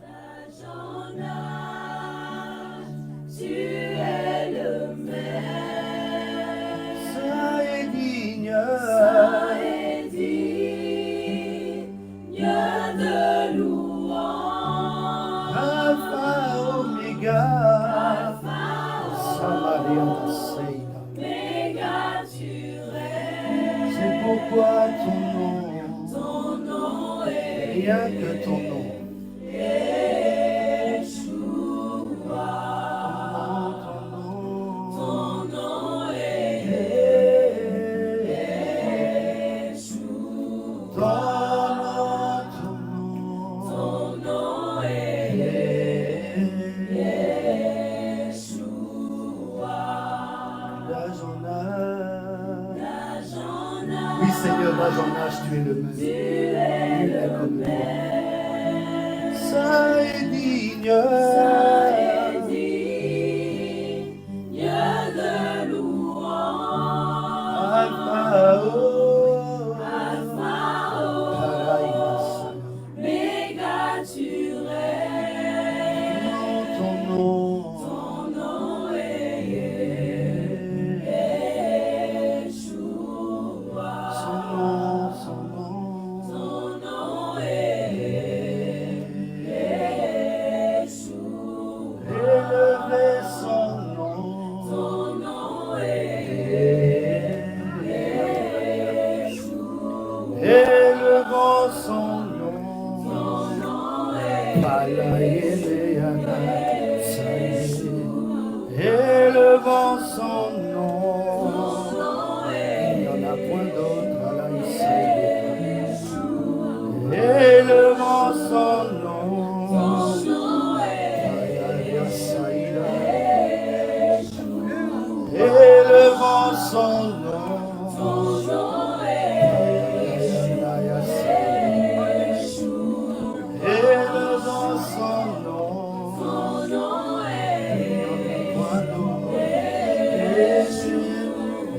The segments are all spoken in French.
D'âge en âge, tu es le même. Saint et digne de louange. Alpha Oméga, Samaria Seina. Méga tu règnes. C'est pourquoi ton nom est rien que ton nom. Ton nom est Ton nom est D'âge en âge. D'âge en âge, Oui Seigneur, d'âge en âge, tu es le même. Nul n'est comme toi. Saint et digne de louange. Alpha Alpha, Méga tu règnes. ton nom. Ton nom est Yeshua. Son nom est Yeshua. élevé son nom. Ton nom est Yeshua. Élevons son nom. Ton nom est Balaïleana, Saïe. Élevons son nom. Il n'y en a point d'autre à la Élevons son nom. Balaïa Saïda. Élevons son nom. Balaïa Saïda. Élevons son nom.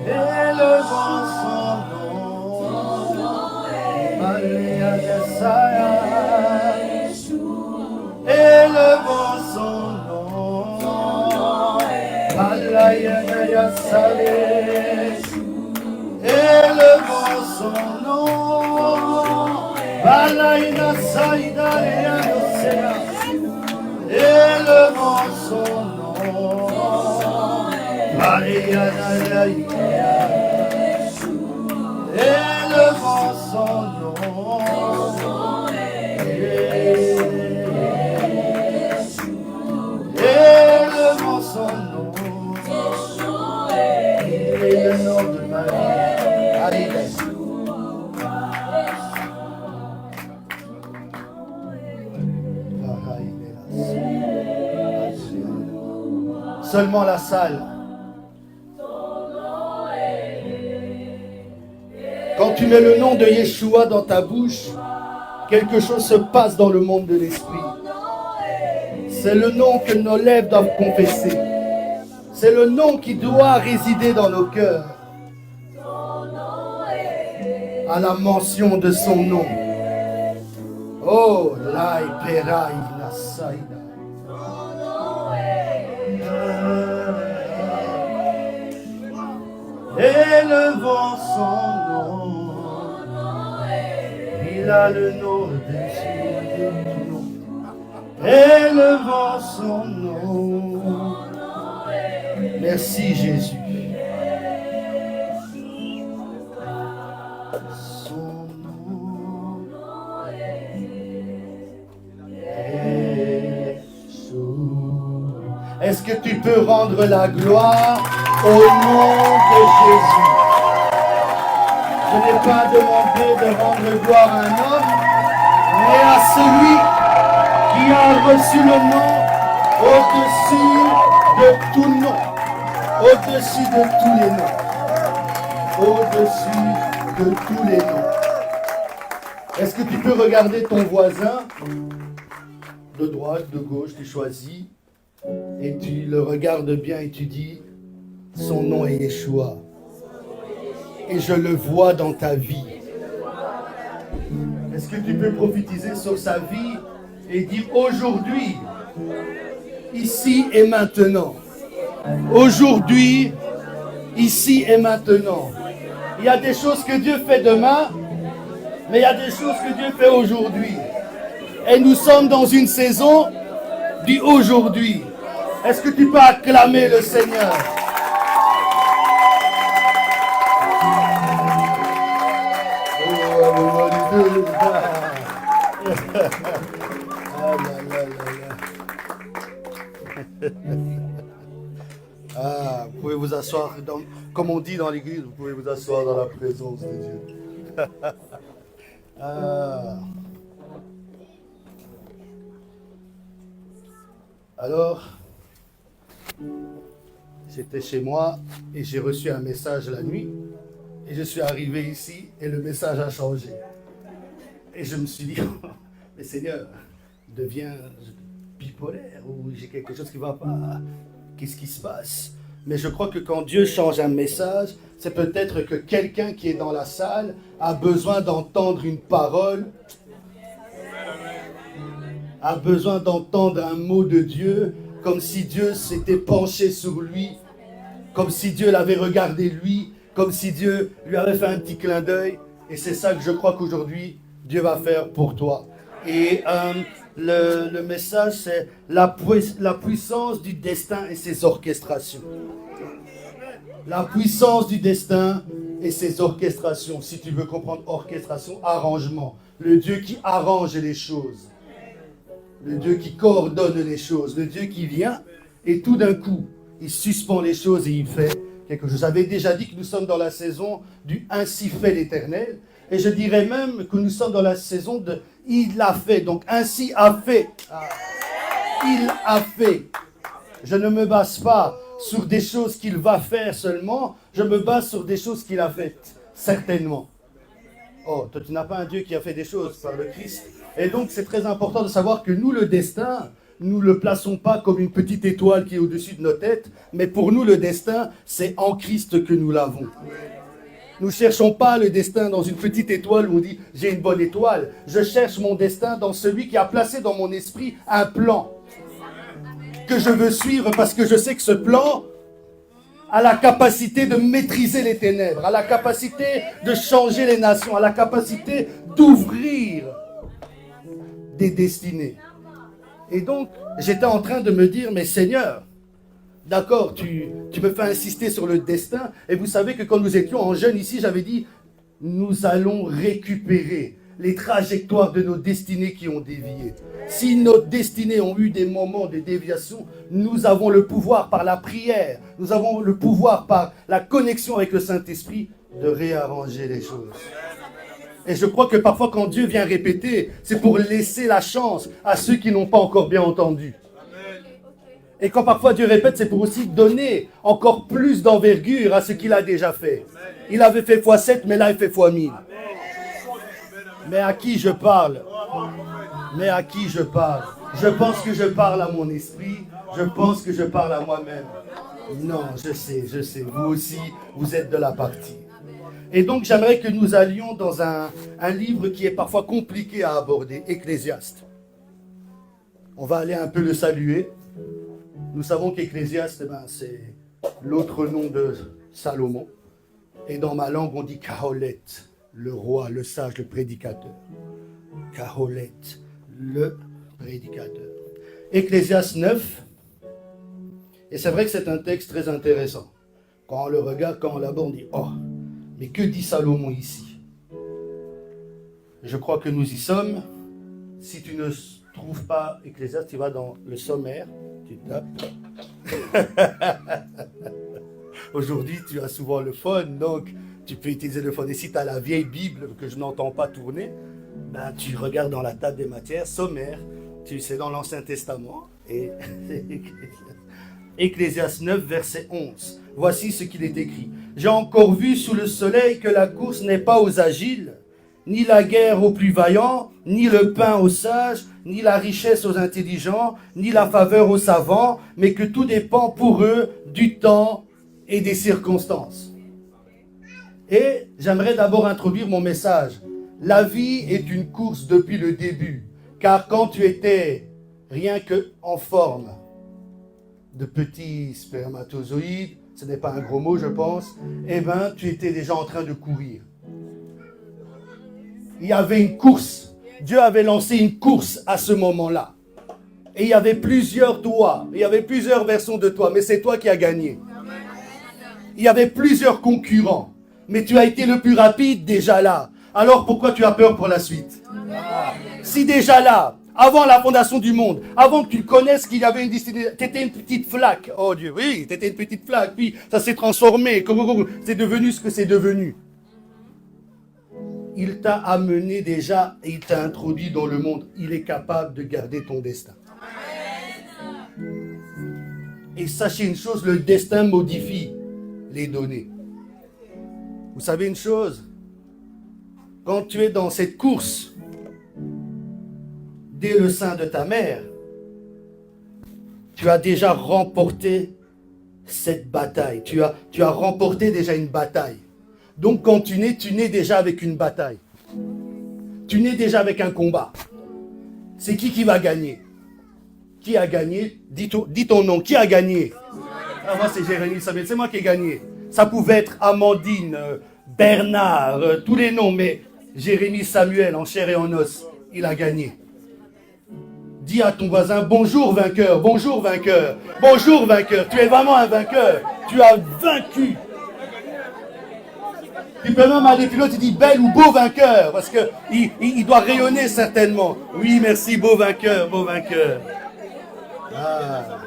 Élevons son nom. Alléluia, Yesaya. Élevons son nom. Alléluia, Yesaya. Élevons son nom. Balaïna Saïda Léanosea. Élevons son nom. Balaïna Laïa. Élevons son nom. Élevons son nom. Il est le nom de Marie. Alléluia. Seulement la salle. Quand tu mets le nom de Yeshua dans ta bouche, quelque chose se passe dans le monde de l'esprit. C'est le nom que nos lèvres doivent confesser. C'est le nom qui doit résider dans nos cœurs. À la mention de son nom. Oh, lai perai nasaida. Élevons son nom. Il a le nom de tout nom. Élevons son nom. Merci Jésus. Son nom est Yeshua. Est-ce que tu peux rendre la gloire au nom de Jésus? Je n'ai pas demandé de rendre gloire à un homme, mais à celui qui a reçu le nom au-dessus de tout nom, au-dessus de tous les noms, au-dessus de tous les noms. Est-ce que tu peux regarder ton voisin de droite, de gauche, tu choisis, et tu le regardes bien et tu dis, son nom est Yeshua. Et je le vois dans ta vie. Est-ce que tu peux prophétiser sur sa vie et dire aujourd'hui, ici et maintenant. Aujourd'hui, ici et maintenant. Il y a des choses que Dieu fait demain, mais il y a des choses que Dieu fait aujourd'hui. Et nous sommes dans une saison du aujourd'hui. Est-ce que tu peux acclamer le Seigneur? Ah, vous pouvez vous asseoir, comme on dit dans l'église, vous pouvez vous asseoir dans la présence de Dieu. Ah. Alors, j'étais chez moi et j'ai reçu un message la nuit et je suis arrivé ici et le message a changé. Et je me suis dit, mais Seigneur, deviens bipolaire ou j'ai quelque chose qui ne va pas. Qu'est-ce qui se passe? Mais je crois que quand Dieu change un message, c'est peut-être que quelqu'un qui est dans la salle a besoin d'entendre une parole, a besoin d'entendre un mot de Dieu, comme si Dieu s'était penché sur lui, comme si Dieu l'avait regardé lui, comme si Dieu lui avait fait un petit clin d'œil. Et c'est ça que je crois qu'aujourd'hui, Dieu va faire pour toi. Et le message, c'est la puissance du destin et ses orchestrations. La puissance du destin et ses orchestrations. Si tu veux comprendre orchestration, arrangement. Le Dieu qui arrange les choses. Le Dieu qui coordonne les choses. Le Dieu qui vient et tout d'un coup, il suspend les choses et il fait quelque chose. J'avais déjà dit que nous sommes dans la saison du ainsi fait l'Éternel. Et je dirais même que nous sommes dans la saison de il l'a fait. Donc ainsi a fait. Il a fait. Je ne me base pas sur des choses qu'il va faire seulement. Je me base sur des choses qu'il a faites. Certainement. Oh, toi tu n'as pas un Dieu qui a fait des choses par le Christ. Et donc c'est très important de savoir que nous le destin, nous ne le plaçons pas comme une petite étoile qui est au-dessus de nos têtes. Mais pour nous le destin, c'est en Christ que nous l'avons. Nous ne cherchons pas le destin dans une petite étoile où on dit « j'ai une bonne étoile ». Je cherche mon destin dans celui qui a placé dans mon esprit un plan que je veux suivre parce que je sais que ce plan a la capacité de maîtriser les ténèbres, a la capacité de changer les nations, a la capacité d'ouvrir des destinées. Et donc, j'étais en train de me dire « mais Seigneur, d'accord, tu me fais insister sur le destin. » Et vous savez que quand nous étions en jeunes ici, j'avais dit, nous allons récupérer les trajectoires de nos destinées qui ont dévié. Si nos destinées ont eu des moments de déviation, nous avons le pouvoir par la prière, nous avons le pouvoir par la connexion avec le Saint-Esprit de réarranger les choses. Et je crois que parfois quand Dieu vient répéter, c'est pour laisser la chance à ceux qui n'ont pas encore bien entendu. Et quand parfois Dieu répète, c'est pour aussi donner encore plus d'envergure à ce qu'il a déjà fait. Il avait fait x7, mais là il fait x1000. Mais à qui je parle? Mais à qui je parle? Je pense que je parle à mon esprit. Je pense que je parle à moi-même. Non, je sais. Vous aussi, vous êtes de la partie. Et donc j'aimerais que nous allions dans un livre qui est parfois compliqué à aborder, Ecclésiaste. On va aller un peu le saluer. Nous savons qu'Ecclésiaste, c'est l'autre nom de Salomon. Et dans ma langue, on dit Kaholet, le roi, le sage, le prédicateur. Kaholet, le prédicateur. Ecclésiaste 9. Et c'est vrai que c'est un texte très intéressant. Quand on le regarde, quand on l'aborde, on dit « Oh, mais que dit Salomon ici ?» Je crois que nous y sommes. Si tu ne trouves pas Ecclésiaste, tu vas dans le sommaire. Tu tapes. Aujourd'hui, tu as souvent le phone, donc tu peux utiliser le phone. Et si tu as la vieille Bible que je n'entends pas tourner, ben, tu regardes dans la table des matières, sommaire, c'est dans l'Ancien Testament. Et Ecclésiaste 9, verset 11. Voici ce qu'il est écrit. « J'ai encore vu sous le soleil que la course n'est pas aux agiles, ni la guerre aux plus vaillants, ni le pain aux sages, ni la richesse aux intelligents, ni la faveur aux savants, mais que tout dépend pour eux du temps et des circonstances. » Et j'aimerais d'abord introduire mon message. La vie est une course depuis le début, car quand tu étais rien que en forme de petits spermatozoïdes, ce n'est pas un gros mot je pense, eh bien tu étais déjà en train de courir. Il y avait une course, Dieu avait lancé une course à ce moment-là. Et il y avait plusieurs toi, il y avait plusieurs versions de toi, mais c'est toi qui as gagné. Il y avait plusieurs concurrents, mais tu as été le plus rapide déjà là. Alors pourquoi tu as peur pour la suite? Si déjà là, avant la fondation du monde, avant que tu connaisses qu'il y avait une destinée, tu étais une petite flaque. Oh Dieu, oui, tu étais une petite flaque, puis ça s'est transformé, c'est devenu ce que c'est devenu. Il t'a amené déjà et il t'a introduit dans le monde. Il est capable de garder ton destin. Et sachez une chose, le destin modifie les données. Vous savez une chose? Quand tu es dans cette course, dès le sein de ta mère, tu as déjà remporté cette bataille. Tu as remporté déjà une bataille. Donc quand tu nais déjà avec une bataille. Tu nais déjà avec un combat. C'est qui va gagner? Qui a gagné? Dis ton nom. Qui a gagné? Ah, moi, c'est Jérémy Samuel. C'est moi qui ai gagné. Ça pouvait être Amandine, Bernard, tous les noms, mais Jérémy Samuel, en chair et en os, il a gagné. Dis à ton voisin, bonjour vainqueur, bonjour vainqueur, bonjour vainqueur. Tu es vraiment un vainqueur. Tu as vaincu. Tu peux même aller plus loin, tu dis bel ou beau vainqueur, parce qu'il doit rayonner certainement. Oui, merci, beau vainqueur, beau vainqueur. Ah.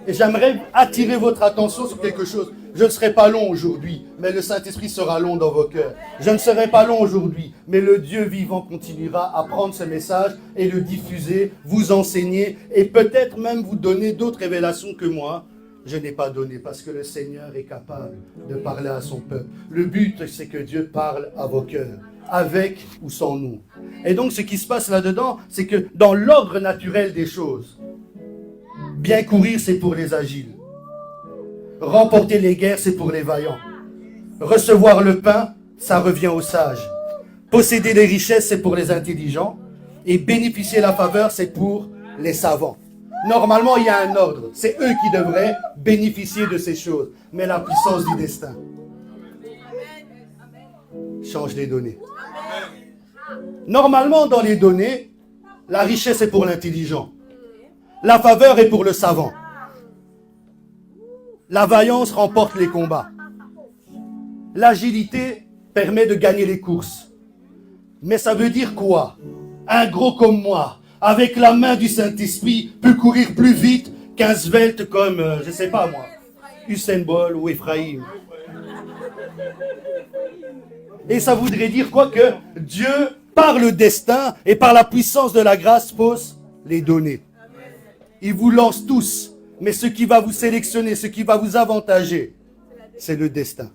Et j'aimerais attirer votre attention sur quelque chose. Je ne serai pas long aujourd'hui, mais le Saint-Esprit sera long dans vos cœurs. Je ne serai pas long aujourd'hui, mais le Dieu vivant continuera à prendre ce message et le diffuser, vous enseigner et peut-être même vous donner d'autres révélations que moi, je n'ai pas donné, parce que le Seigneur est capable de parler à son peuple. Le but, c'est que Dieu parle à vos cœurs, avec ou sans nous. Et donc, ce qui se passe là-dedans, c'est que dans l'ordre naturel des choses, bien courir, c'est pour les agiles. Remporter les guerres, c'est pour les vaillants. Recevoir le pain, ça revient aux sages. Posséder les richesses, c'est pour les intelligents. Et bénéficier la faveur, c'est pour les savants. Normalement, il y a un ordre. C'est eux qui devraient bénéficier de ces choses. Mais la puissance du destin change les données. Normalement, dans les données, la richesse est pour l'intelligent. La faveur est pour le savant. La vaillance remporte les combats. L'agilité permet de gagner les courses. Mais ça veut dire quoi? Un gros comme moi, avec la main du Saint-Esprit, peut courir plus vite qu'un svelte comme, je ne sais pas moi, Usain Bolt ou Ephraim. Et ça voudrait dire quoi? Que Dieu, par le destin et par la puissance de la grâce, pose les données. Il vous lance tous, mais ce qui va vous sélectionner, ce qui va vous avantager, c'est le destin.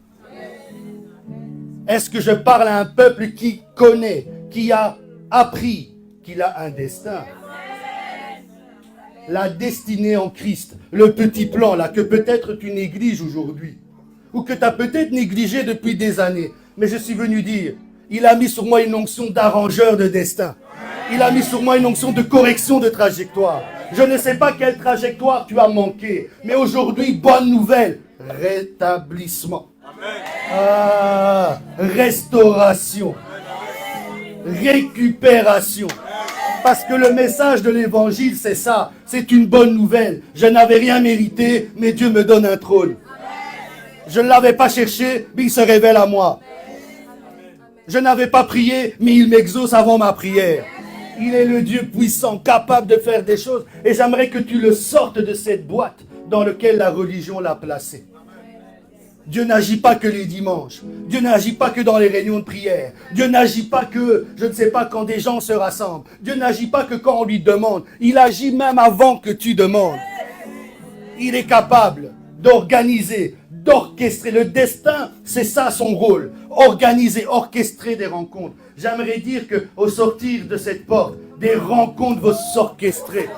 Est-ce que je parle à un peuple qui connaît, qui a appris qu'il a un destin? La destinée en Christ, le petit plan là que peut-être tu négliges aujourd'hui, ou que tu as peut-être négligé depuis des années. Mais je suis venu dire, il a mis sur moi une onction d'arrangeur de destin. Il a mis sur moi une onction de correction de trajectoire. Je ne sais pas quelle trajectoire tu as manqué, mais aujourd'hui, bonne nouvelle, rétablissement. Ah, restauration, récupération. Parce que le message de l'évangile, c'est ça. C'est une bonne nouvelle. Je n'avais rien mérité, mais Dieu me donne un trône. Je ne l'avais pas cherché, mais il se révèle à moi. Je n'avais pas prié, mais il m'exauce avant ma prière. Il est le Dieu puissant, capable de faire des choses. Et j'aimerais que tu le sortes de cette boîte dans laquelle la religion l'a placé. Dieu n'agit pas que les dimanches. Dieu n'agit pas que dans les réunions de prière. Dieu n'agit pas que, je ne sais pas, quand des gens se rassemblent. Dieu n'agit pas que quand on lui demande. Il agit même avant que tu demandes. Il est capable d'organiser, d'orchestrer. Le destin, c'est ça son rôle. Organiser, orchestrer des rencontres. J'aimerais dire qu'au sortir de cette porte, des rencontres vont s'orchestrer.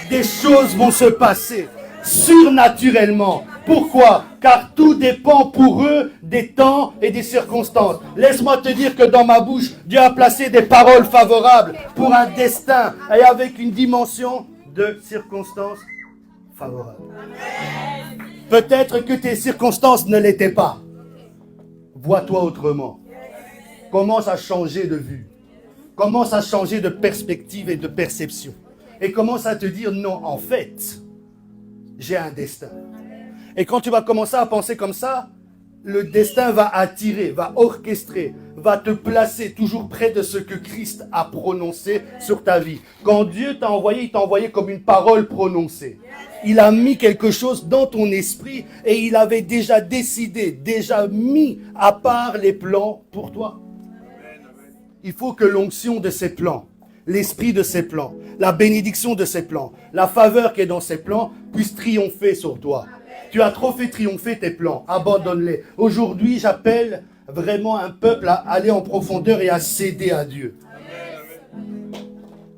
Des choses vont se passer surnaturellement. Pourquoi? Car tout dépend pour eux des temps et des circonstances. Laisse-moi te dire que dans ma bouche, Dieu a placé des paroles favorables pour un destin et avec une dimension de circonstances favorables. Peut-être que tes circonstances ne l'étaient pas. Vois-toi autrement. Commence à changer de vue. Commence à changer de perspective et de perception. Et commence à te dire, non, en fait, j'ai un destin. Et quand tu vas commencer à penser comme ça, le destin va attirer, va orchestrer, va te placer toujours près de ce que Christ a prononcé sur ta vie. Quand Dieu t'a envoyé, il t'a envoyé comme une parole prononcée. Il a mis quelque chose dans ton esprit et il avait déjà décidé, déjà mis à part les plans pour toi. Il faut que l'onction de ces plans, l'esprit de ces plans, la bénédiction de ces plans, la faveur qui est dans ces plans puisse triompher sur toi. Tu as trop fait triompher tes plans, abandonne-les. Aujourd'hui, j'appelle vraiment un peuple à aller en profondeur et à céder à Dieu.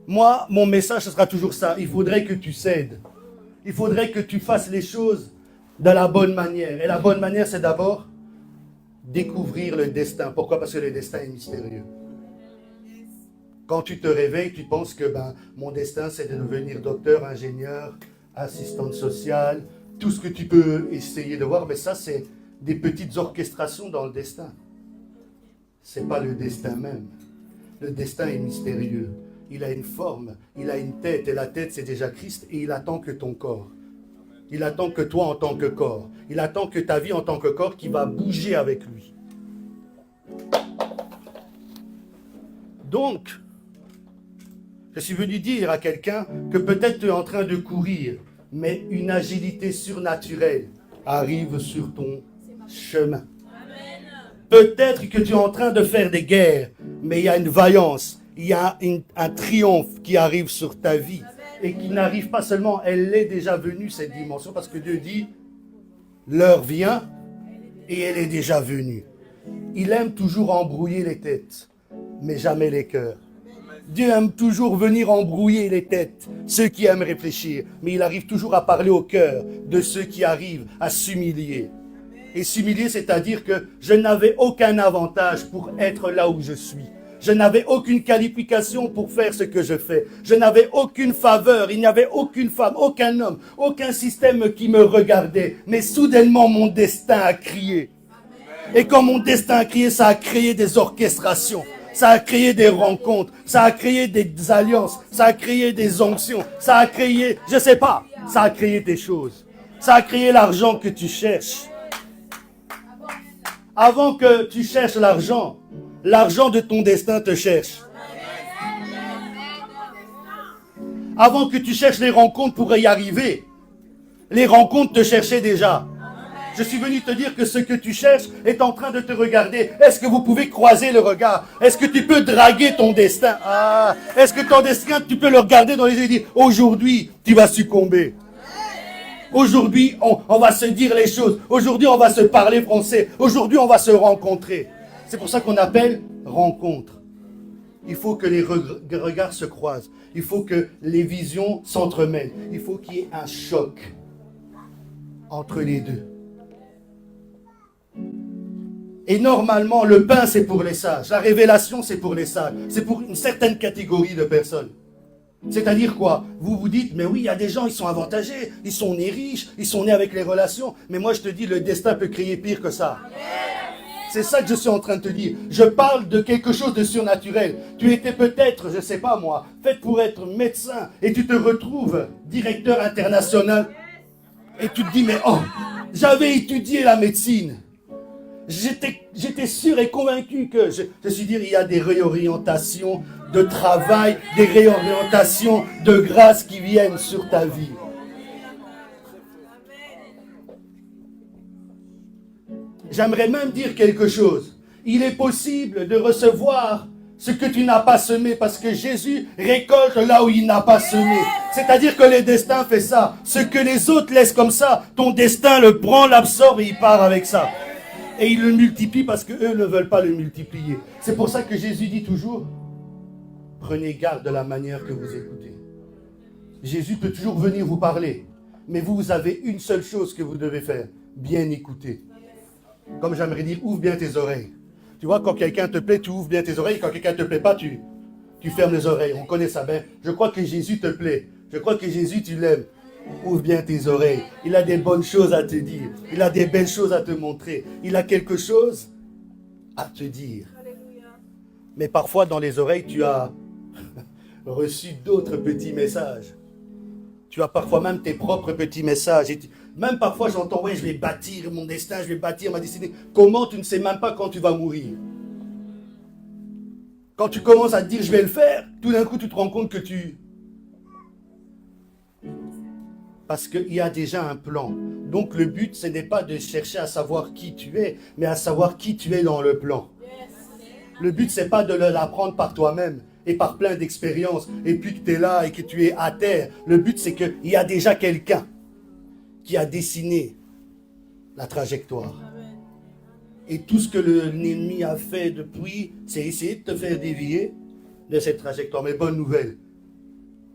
Moi, mon message, ce sera toujours ça. Il faudrait que tu cèdes. Il faudrait que tu fasses les choses de la bonne manière. Et la bonne manière, c'est d'abord découvrir le destin. Pourquoi? Parce que le destin est mystérieux. Quand tu te réveilles, tu penses que mon destin, c'est de devenir docteur, ingénieur, assistante sociale, tout ce que tu peux essayer de voir, mais ça, c'est des petites orchestrations dans le destin. Ce n'est pas le destin même. Le destin est mystérieux. Il a une forme, il a une tête, et la tête, c'est déjà Christ, et il attend que ton corps. Il attend que toi en tant que corps. Il attend que ta vie en tant que corps qui va bouger avec lui. Donc, je suis venu dire à quelqu'un que peut-être tu es en train de courir, mais une agilité surnaturelle arrive sur ton chemin. Peut-être que tu es en train de faire des guerres, mais il y a une vaillance, il y a un triomphe qui arrive sur ta vie et qui n'arrive pas seulement, elle est déjà venue cette dimension parce que Dieu dit, l'heure vient et elle est déjà venue. Il aime toujours embrouiller les têtes, mais jamais les cœurs. Dieu aime toujours venir embrouiller les têtes, ceux qui aiment réfléchir, mais il arrive toujours à parler au cœur de ceux qui arrivent à s'humilier. Et s'humilier, c'est-à-dire que je n'avais aucun avantage pour être là où je suis. Je n'avais aucune qualification pour faire ce que je fais. Je n'avais aucune faveur, il n'y avait aucune femme, aucun homme, aucun système qui me regardait. Mais soudainement, mon destin a crié. Et quand mon destin a crié, ça a créé des orchestrations. Ça a créé des rencontres, ça a créé des alliances, ça a créé des onctions, ça a créé, je sais pas, ça a créé des choses. Ça a créé l'argent que tu cherches. Avant que tu cherches l'argent, l'argent de ton destin te cherche. Avant que tu cherches les rencontres pour y arriver, les rencontres te cherchaient déjà. Je suis venu te dire que ce que tu cherches est en train de te regarder. Est-ce que vous pouvez croiser le regard? Est-ce que tu peux draguer ton destin? Est-ce que ton destin, tu peux le regarder dans les yeux et dire, aujourd'hui, tu vas succomber. Aujourd'hui, on va se dire les choses. Aujourd'hui, on va se parler français. Aujourd'hui, on va se rencontrer. C'est pour ça qu'on appelle rencontre. Il faut que les regards se croisent. Il faut que les visions s'entremêlent. Il faut qu'il y ait un choc entre les deux. Et normalement, le pain, c'est pour les sages. La révélation, c'est pour les sages. C'est pour une certaine catégorie de personnes. C'est-à-dire quoi? Vous vous dites, mais oui, il y a des gens, ils sont avantagés, ils sont nés riches, ils sont nés avec les relations. Mais moi, je te dis, le destin peut créer pire que ça. C'est ça que je suis en train de te dire. Je parle de quelque chose de surnaturel. Tu étais peut-être, je ne sais pas moi, fait pour être médecin et tu te retrouves directeur international. Et tu te dis, mais oh, j'avais étudié la médecine. J'étais sûr et convaincu que, je suis dire, il y a des réorientations de travail, des réorientations de grâce qui viennent sur ta vie. J'aimerais même dire quelque chose. Il est possible de recevoir ce que tu n'as pas semé parce que Jésus récolte là où il n'a pas semé. C'est-à-dire que le destin fait ça. Ce que les autres laissent comme ça, ton destin le prend, l'absorbe et il part avec ça. Et il le multiplie parce qu'eux ne veulent pas le multiplier. C'est pour ça que Jésus dit toujours, prenez garde de la manière que vous écoutez. Jésus peut toujours venir vous parler. Mais vous avez une seule chose que vous devez faire. Bien écouter. Comme j'aimerais dire, ouvre bien tes oreilles. Tu vois, quand quelqu'un te plaît, tu ouvres bien tes oreilles. Quand quelqu'un ne te plaît pas, tu fermes les oreilles. On connaît ça bien. Je crois que Jésus te plaît. Je crois que Jésus, tu l'aimes. Ouvre bien tes oreilles. Il a des bonnes choses à te dire. Il a des belles choses à te montrer. Il a quelque chose à te dire. Mais parfois, dans les oreilles, tu as reçu d'autres petits messages. Tu as parfois même tes propres petits messages. Même parfois, j'entends, ouais, je vais bâtir mon destin, je vais bâtir ma destinée. Comment tu ne sais même pas quand tu vas mourir? Quand tu commences à te dire, je vais le faire, tout d'un coup, tu te rends compte que Parce qu'il y a déjà un plan. Donc, le but, ce n'est pas de chercher à savoir qui tu es, mais à savoir qui tu es dans le plan. Le but, ce n'est pas de l'apprendre par toi-même et par plein d'expériences, et puis que tu es là et que tu es à terre. Le but, c'est qu'il y a déjà quelqu'un qui a dessiné la trajectoire. Et tout ce que l'ennemi a fait depuis, c'est essayer de te faire dévier de cette trajectoire. Mais bonne nouvelle,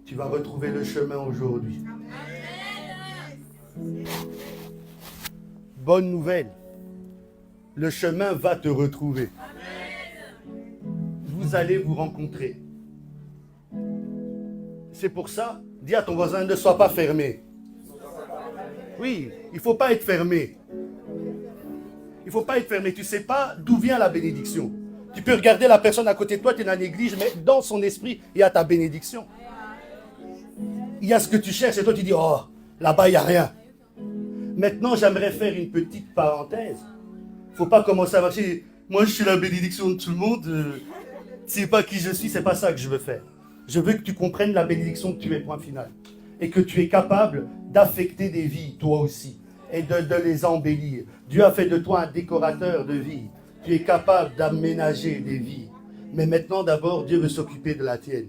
tu vas retrouver le chemin aujourd'hui. Bonne nouvelle, le chemin va te retrouver. Vous allez vous rencontrer. C'est pour ça, dis à ton voisin, ne sois pas fermé. Oui, il ne faut pas être fermé. Il ne faut pas être fermé. Tu ne sais pas d'où vient la bénédiction. Tu peux regarder la personne à côté de toi, tu la négliges, mais dans son esprit, il y a ta bénédiction. Il y a ce que tu cherches et toi tu dis, oh, là-bas il n'y a rien. Maintenant, j'aimerais faire une petite parenthèse. Il ne faut pas commencer à marcher. Moi, je suis la bénédiction de tout le monde. Tu ne sais pas qui je suis, c'est pas ça que je veux faire. Je veux que tu comprennes la bénédiction que tu es, point final. Et que tu es capable d'affecter des vies, toi aussi. Et de les embellir. Dieu a fait de toi un décorateur de vie. Tu es capable d'aménager des vies. Mais maintenant, d'abord, Dieu veut s'occuper de la tienne.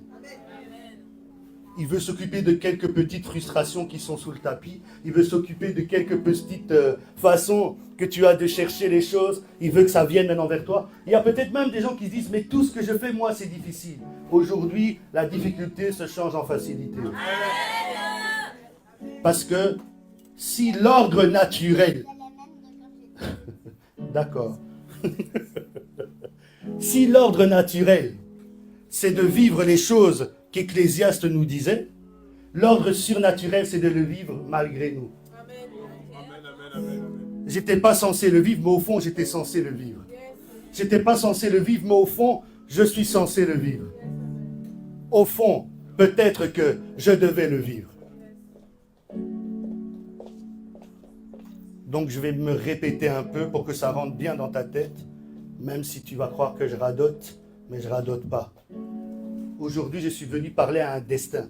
Il veut s'occuper de quelques petites frustrations qui sont sous le tapis. Il veut s'occuper de quelques petites façons que tu as de chercher les choses. Il veut que ça vienne maintenant vers toi. Il y a peut-être même des gens qui se disent, mais tout ce que je fais, moi, c'est difficile. Aujourd'hui, la difficulté se change en facilité. Parce que si l'ordre naturel... D'accord. Si l'ordre naturel, c'est de vivre les choses qu'Ecclésiaste nous disait, l'ordre surnaturel, c'est de le vivre malgré nous. J'étais pas censé le vivre, mais au fond, j'étais censé le vivre. J'étais pas censé le vivre, mais au fond, je suis censé le vivre. Au fond, peut-être que je devais le vivre. Donc, je vais me répéter un peu pour que ça rentre bien dans ta tête, même si tu vas croire que je radote, mais je radote pas. Aujourd'hui, je suis venu parler à un destin.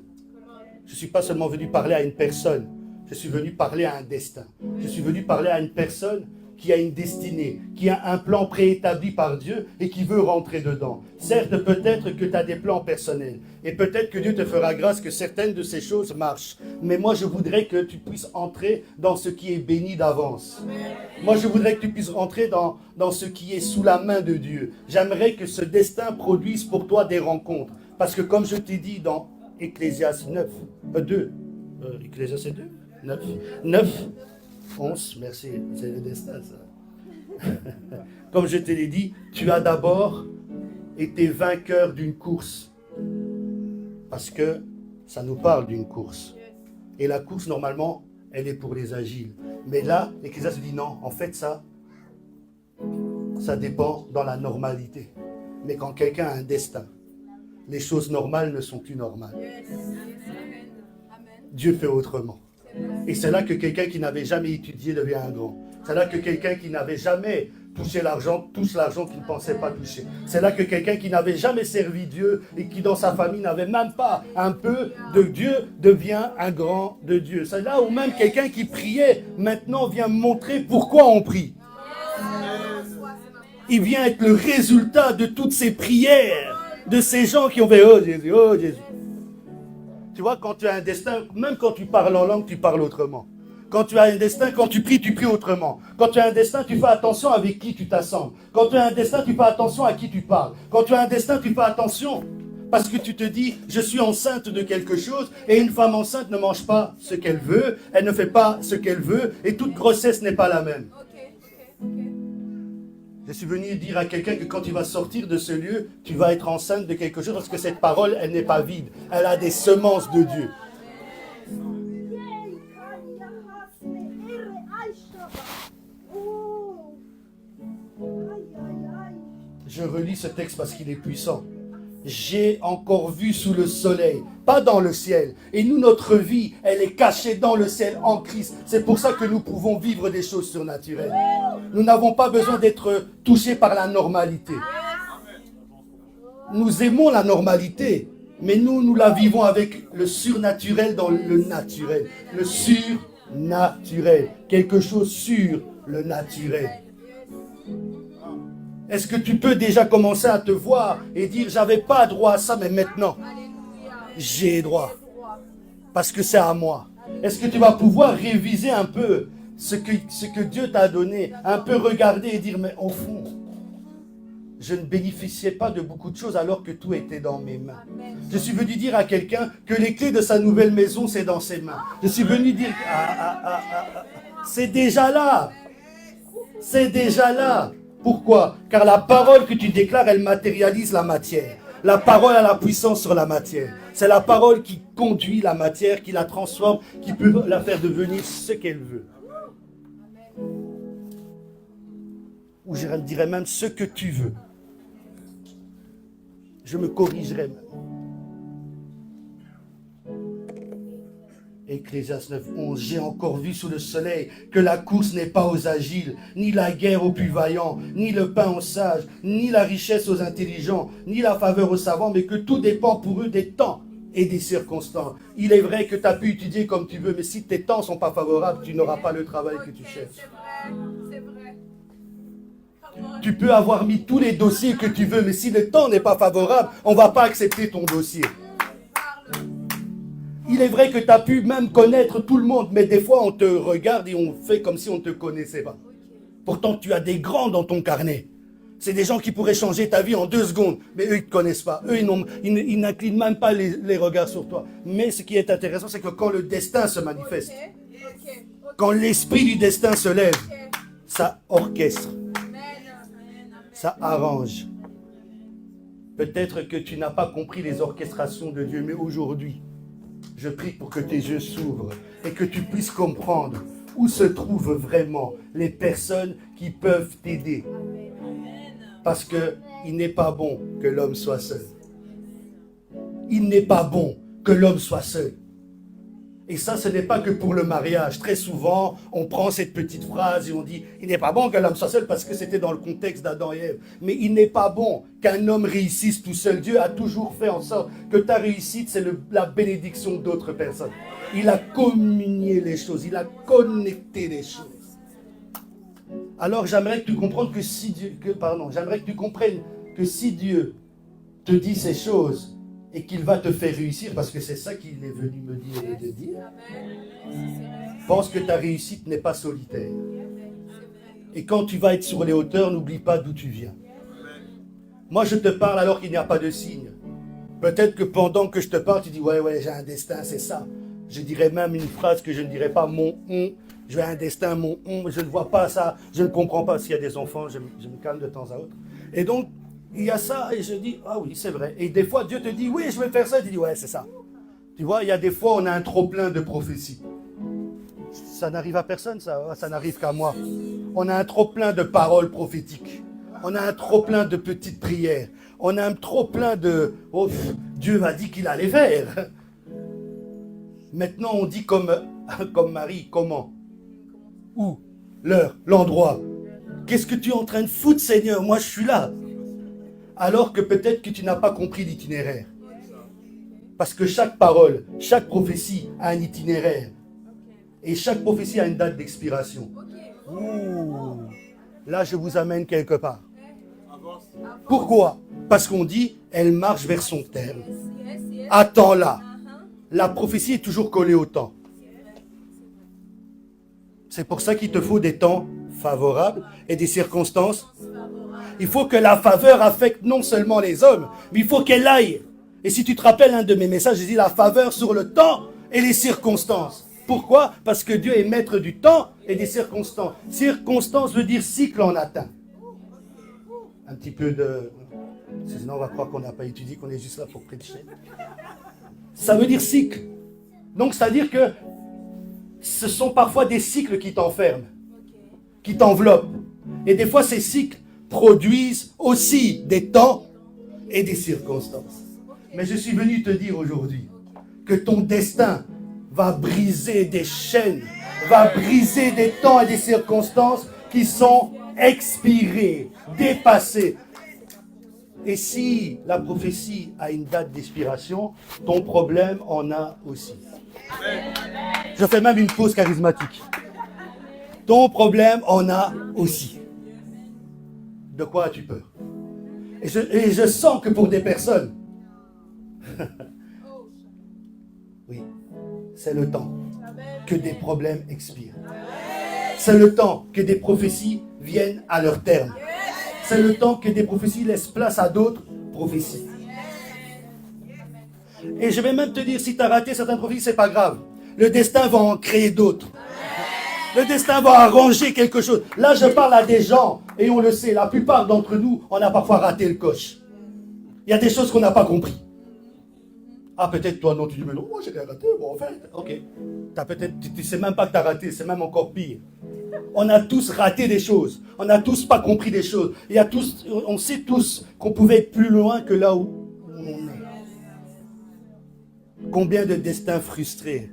Je ne suis pas seulement venu parler à une personne. Je suis venu parler à un destin. Je suis venu parler à une personne qui a une destinée, qui a un plan préétabli par Dieu et qui veut rentrer dedans. Certes, peut-être que tu as des plans personnels. Et peut-être que Dieu te fera grâce que certaines de ces choses marchent. Mais moi, je voudrais que tu puisses entrer dans ce qui est béni d'avance. Moi, je voudrais que tu puisses rentrer dans ce qui est sous la main de Dieu. J'aimerais que ce destin produise pour toi des rencontres. Parce que comme je t'ai dit dans Ecclésiaste 2, Ecclésiaste 2, 9, 11, merci, c'est le destin ça. Comme je te l'ai dit, tu as d'abord été vainqueur d'une course. Parce que ça nous parle d'une course. Et la course, normalement, elle est pour les agiles. Mais là, l'Ecclésiaste dit non, en fait ça dépend dans la normalité. Mais quand quelqu'un a un destin, les choses normales ne sont plus normales. Dieu fait autrement. Et c'est là que quelqu'un qui n'avait jamais étudié devient un grand. C'est là que quelqu'un qui n'avait jamais touché l'argent touche l'argent qu'il ne pensait pas toucher. C'est là que quelqu'un qui n'avait jamais servi Dieu et qui dans sa famille n'avait même pas un peu de Dieu devient un grand de Dieu. C'est là où même quelqu'un qui priait maintenant vient montrer pourquoi on prie. Il vient être le résultat de toutes ces prières. De ces gens qui ont fait « Oh Jésus, oh Jésus ». Tu vois, quand tu as un destin, même quand tu parles en langue, tu parles autrement. Quand tu as un destin, quand tu pries autrement. Quand tu as un destin, tu fais attention avec qui tu t'assembles. Quand tu as un destin, tu fais attention à qui tu parles. Quand tu as un destin, tu fais attention. Parce que tu te dis, je suis enceinte de quelque chose, et une femme enceinte ne mange pas ce qu'elle veut, elle ne fait pas ce qu'elle veut, et toute grossesse n'est pas la même. Je suis venu dire à quelqu'un que quand tu vas sortir de ce lieu, tu vas être enceinte de quelque chose, parce que cette parole, elle n'est pas vide, elle a des semences de Dieu. Je relis ce texte parce qu'il est puissant. J'ai encore vu sous le soleil, pas dans le ciel. Et nous, notre vie, elle est cachée dans le ciel en Christ. C'est pour ça que nous pouvons vivre des choses surnaturelles. Nous n'avons pas besoin d'être touchés par la normalité. Nous aimons la normalité, mais nous la vivons avec le surnaturel dans le naturel. Le surnaturel. Quelque chose sur le naturel. Est-ce que tu peux déjà commencer à te voir et dire, j'avais pas droit à ça, mais maintenant, j'ai droit. Parce que c'est à moi. Est-ce que tu vas pouvoir réviser un peu ce que Dieu t'a donné, un peu regarder et dire, mais au fond, je ne bénéficiais pas de beaucoup de choses alors que tout était dans mes mains. Je suis venu dire à quelqu'un que les clés de sa nouvelle maison, c'est dans ses mains. Je suis venu dire, c'est déjà là. C'est déjà là. Pourquoi? Car la parole que tu déclares, elle matérialise la matière. La parole a la puissance sur la matière. C'est la parole qui conduit la matière, qui la transforme, qui peut la faire devenir ce qu'elle veut. Ou je dirais même ce que tu veux. Je me corrigerai même. Ecclésiaste 9:11, j'ai encore vu sous le soleil que la course n'est pas aux agiles, ni la guerre aux plus vaillants, ni le pain aux sages, ni la richesse aux intelligents, ni la faveur aux savants, mais que tout dépend pour eux des temps et des circonstances. Il est vrai que tu as pu étudier comme tu veux, mais si tes temps ne sont pas favorables, tu n'auras pas le travail que tu cherches. C'est vrai. Tu peux avoir mis tous les dossiers que tu veux, mais si le temps n'est pas favorable, on ne va pas accepter ton dossier. Il est vrai que tu as pu même connaître tout le monde, mais des fois on te regarde et on fait comme si on ne te connaissait pas. Pourtant tu as des grands dans ton carnet. C'est des gens qui pourraient changer ta vie en 2 secondes, mais eux ils ne te connaissent pas. Eux ils n'inclinent même pas les regards sur toi. Mais ce qui est intéressant, c'est que quand le destin se manifeste, quand l'esprit du destin se lève, ça orchestre, ça arrange. Peut-être que tu n'as pas compris les orchestrations de Dieu, mais aujourd'hui, je prie pour que tes yeux s'ouvrent et que tu puisses comprendre où se trouvent vraiment les personnes qui peuvent t'aider. Parce qu'il n'est pas bon que l'homme soit seul. Il n'est pas bon que l'homme soit seul. Et ça, ce n'est pas que pour le mariage. Très souvent, on prend cette petite phrase et on dit « Il n'est pas bon que l'homme soit seul » parce que c'était dans le contexte d'Adam et Ève. Mais il n'est pas bon qu'un homme réussisse tout seul. Dieu a toujours fait en sorte que ta réussite, c'est la bénédiction d'autres personnes. Il a communié les choses, il a connecté les choses. Alors j'aimerais que tu comprennes que si Dieu, j'aimerais que tu comprennes que si Dieu te dit ces choses, et qu'il va te faire réussir, parce que c'est ça qu'il est venu me dire et te dire. Pense que ta réussite n'est pas solitaire. Et quand tu vas être sur les hauteurs, n'oublie pas d'où tu viens. Moi, je te parle alors qu'il n'y a pas de signe. Peut-être que pendant que je te parle, tu dis, ouais, j'ai un destin, c'est ça. Je dirais même une phrase que je ne dirais pas, mon on. J'ai un destin, mon on. Je ne vois pas ça, je ne comprends pas. S'il y a des enfants, je me calme de temps à autre. Et donc, il y a ça, et je dis, ah oui, c'est vrai. Et des fois, Dieu te dit, oui, je vais faire ça. Et tu dis, ouais, c'est ça. Tu vois, il y a des fois, on a un trop-plein de prophéties. Ça n'arrive à personne, ça n'arrive qu'à moi. On a un trop-plein de paroles prophétiques. On a un trop-plein de petites prières. On a un trop-plein de, oh, Dieu m'a dit qu'il allait faire. Maintenant, on dit comme Marie, comment? Où? L'heure, l'endroit. Qu'est-ce que tu es en train de foutre, Seigneur? Moi, je suis là. Alors que peut-être que tu n'as pas compris l'itinéraire. Parce que chaque parole, chaque prophétie a un itinéraire. Et chaque prophétie a une date d'expiration. Ouh, là, je vous amène quelque part. Pourquoi? Parce qu'on dit, elle marche vers son terme. Attends-la. La prophétie est toujours collée au temps. C'est pour ça qu'il te faut des temps favorables et des circonstances. Il faut que la faveur affecte non seulement les hommes, mais il faut qu'elle aille. Et si tu te rappelles un de mes messages, j'ai dit la faveur sur le temps et les circonstances. Pourquoi? Parce que Dieu est maître du temps et des circonstances. Circonstance veut dire cycle en latin. Un petit peu de... Sinon on va croire qu'on n'a pas étudié, qu'on est juste là pour prêcher. Ça veut dire cycle. Donc c'est-à-dire que ce sont parfois des cycles qui t'enferment, qui t'enveloppent. Et des fois ces cycles produisent aussi des temps et des circonstances. Mais je suis venu te dire aujourd'hui que ton destin va briser des chaînes, va briser des temps et des circonstances qui sont expirées, dépassées. Et si la prophétie a une date d'expiration, ton problème en a aussi. Je fais même une pause charismatique. Ton problème en a aussi. De quoi as-tu peur? Et je sens que pour des personnes, oui, c'est le temps que des problèmes expirent. C'est le temps que des prophéties viennent à leur terme. C'est le temps que des prophéties laissent place à d'autres prophéties. Et je vais même te dire, si tu as raté certaines prophéties, c'est pas grave. Le destin va en créer d'autres. Le destin va arranger quelque chose. Là, je parle à des gens, et on le sait, la plupart d'entre nous, on a parfois raté le coche. Il y a des choses qu'on n'a pas compris. Ah, peut-être toi, non, tu dis, mais non, moi j'ai rien raté, bon, en fait, ok. Tu sais même pas que tu as raté, c'est même encore pire. On a tous raté des choses, on n'a tous pas compris des choses. On sait tous qu'on pouvait être plus loin que là où on est. Combien de destins frustrés,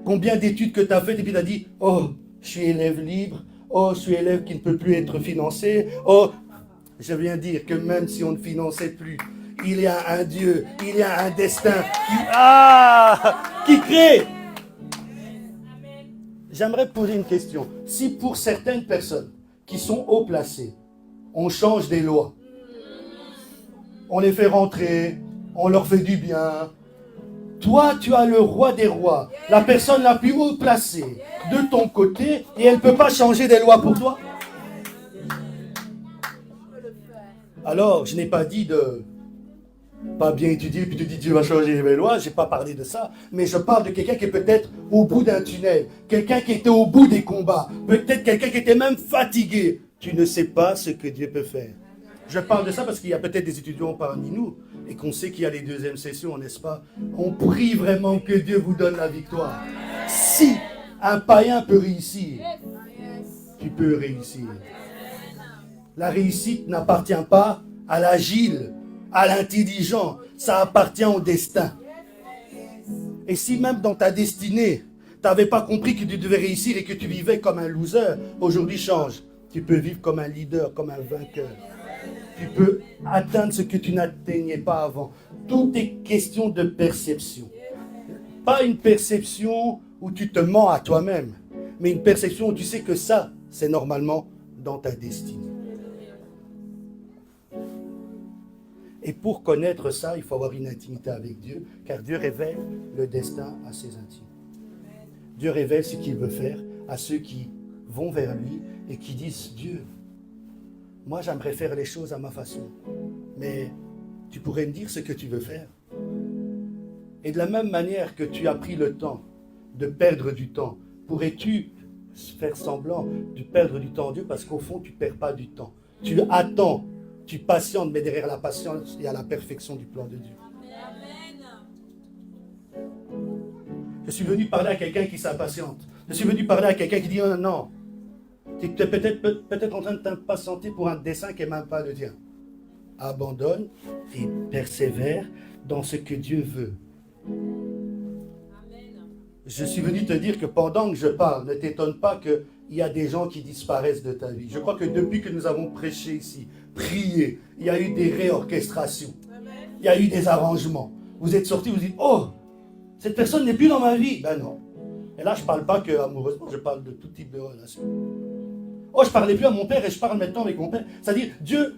combien d'études que tu as faites et puis tu as dit, oh, je suis élève libre, oh, je suis élève qui ne peut plus être financé, oh, je viens dire que même si on ne finançait plus, il y a un Dieu, il y a un destin qui crée. J'aimerais poser une question. Si pour certaines personnes qui sont haut placées, on change des lois, on les fait rentrer, on leur fait du bien, toi tu as le roi des rois, la personne la plus haut placée de ton côté, et elle ne peut pas changer des lois pour toi. Alors, je n'ai pas dit de pas bien étudier, puis tu dis Dieu va changer les lois, je n'ai pas parlé de ça, mais je parle de quelqu'un qui est peut-être au bout d'un tunnel, quelqu'un qui était au bout des combats, peut-être quelqu'un qui était même fatigué. Tu ne sais pas ce que Dieu peut faire. Je parle de ça parce qu'il y a peut-être des étudiants parmi nous, et qu'on sait qu'il y a les deuxièmes sessions, n'est-ce pas? On prie vraiment que Dieu vous donne la victoire. Si un païen peut réussir, tu peux réussir. La réussite n'appartient pas à l'agile, à l'intelligent, ça appartient au destin. Et si même dans ta destinée, tu n'avais pas compris que tu devais réussir et que tu vivais comme un loser, aujourd'hui change. Tu peux vivre comme un leader, comme un vainqueur. Tu peux atteindre ce que tu n'atteignais pas avant. Tout est question de perception. Pas une perception où tu te mens à toi-même, mais une perception où tu sais que ça, c'est normalement dans ta destinée. Et pour connaître ça, il faut avoir une intimité avec Dieu, car Dieu révèle le destin à ses intimes. Dieu révèle ce qu'il veut faire à ceux qui vont vers lui et qui disent « Dieu, moi j'aimerais faire les choses à ma façon, mais tu pourrais me dire ce que tu veux faire ?» Et de la même manière que tu as pris le temps de perdre du temps, pourrais-tu faire semblant de perdre du temps en Dieu parce qu'au fond tu ne perds pas du temps. Tu attends. Tu patientes, mais derrière la patience, il y a la perfection du plan de Dieu. Je suis venu parler à quelqu'un qui s'impatiente. Je suis venu parler à quelqu'un qui dit oh, non. Tu es peut-être en train de t'impatienter pour un dessein qui n'est même pas le tien. Abandonne et persévère dans ce que Dieu veut. Je suis venu te dire que pendant que je parle, ne t'étonne pas qu'il y a des gens qui disparaissent de ta vie. Je crois que depuis que nous avons prêché ici, prié, il y a eu des réorchestrations. Il y a eu des arrangements. Vous êtes sortis, vous dites, oh, cette personne n'est plus dans ma vie. Ben non. Et là, je ne parle pas que amoureusement, je parle de tout type de relation. Oh, je ne parlais plus à mon père et je parle maintenant avec mon père. C'est-à-dire, Dieu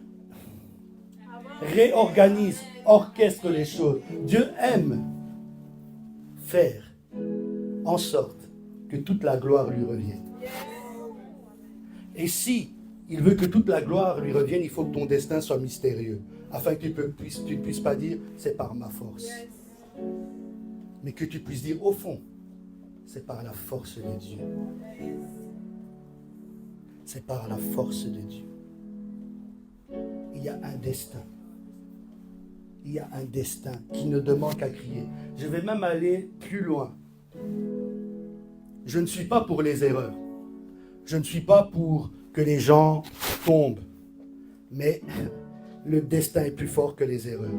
réorganise, orchestre les choses. Dieu aime faire en sorte que toute la gloire lui revienne. Et si il veut que toute la gloire lui revienne, il faut que ton destin soit mystérieux. afin que tu ne puisses pas dire c'est par ma force. Mais que tu puisses dire au fond, c'est par la force de Dieu. C'est par la force de Dieu. Il y a un destin. Il y a un destin qui ne demande qu'à crier. Je vais même aller plus loin. Je ne suis pas pour les erreurs. Je ne suis pas pour que les gens tombent. Mais le destin est plus fort que les erreurs.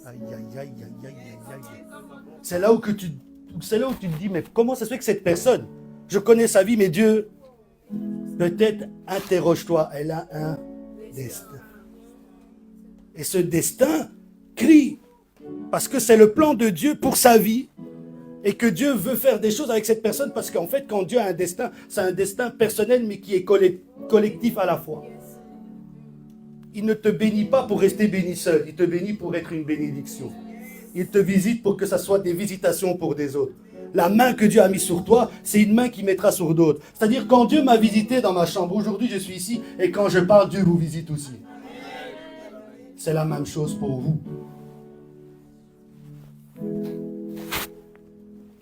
Aïe, aïe, aïe, aïe, aïe, aïe, aïe. C'est là où tu te dis, mais comment ça se fait que cette personne, je connais sa vie, mais Dieu, peut-être interroge-toi, elle a un destin. Et ce destin crie, parce que c'est le plan de Dieu pour sa vie, et que Dieu veut faire des choses avec cette personne, parce qu'en fait, quand Dieu a un destin, c'est un destin personnel, mais qui est collectif à la fois. Il ne te bénit pas pour rester béni seul, il te bénit pour être une bénédiction. Il te visite pour que ça soit des visitations pour des autres. La main que Dieu a mise sur toi, c'est une main qui mettra sur d'autres. C'est-à-dire, quand Dieu m'a visité dans ma chambre, aujourd'hui je suis ici, et quand je parle, Dieu vous visite aussi. C'est la même chose pour vous.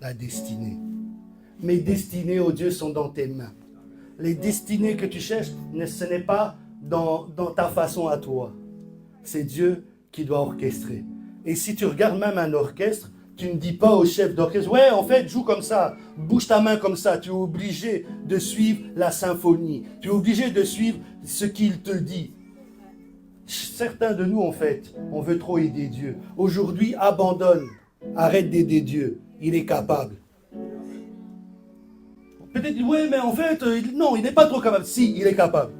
La destinée. Mes destinées, oh Dieu, sont dans tes mains. Les destinées que tu cherches, ce n'est pas dans ta façon à toi. C'est Dieu qui doit orchestrer. Et si tu regardes même un orchestre, tu ne dis pas au chef d'orchestre, ouais, en fait, joue comme ça, bouge ta main comme ça. Tu es obligé de suivre la symphonie. Tu es obligé de suivre ce qu'il te dit. Certains de nous, en fait, on veut trop aider Dieu. Aujourd'hui, abandonne. Arrête d'aider Dieu. Il est capable. Peut-être, oui, mais en fait, non, il n'est pas trop capable. Si, il est capable.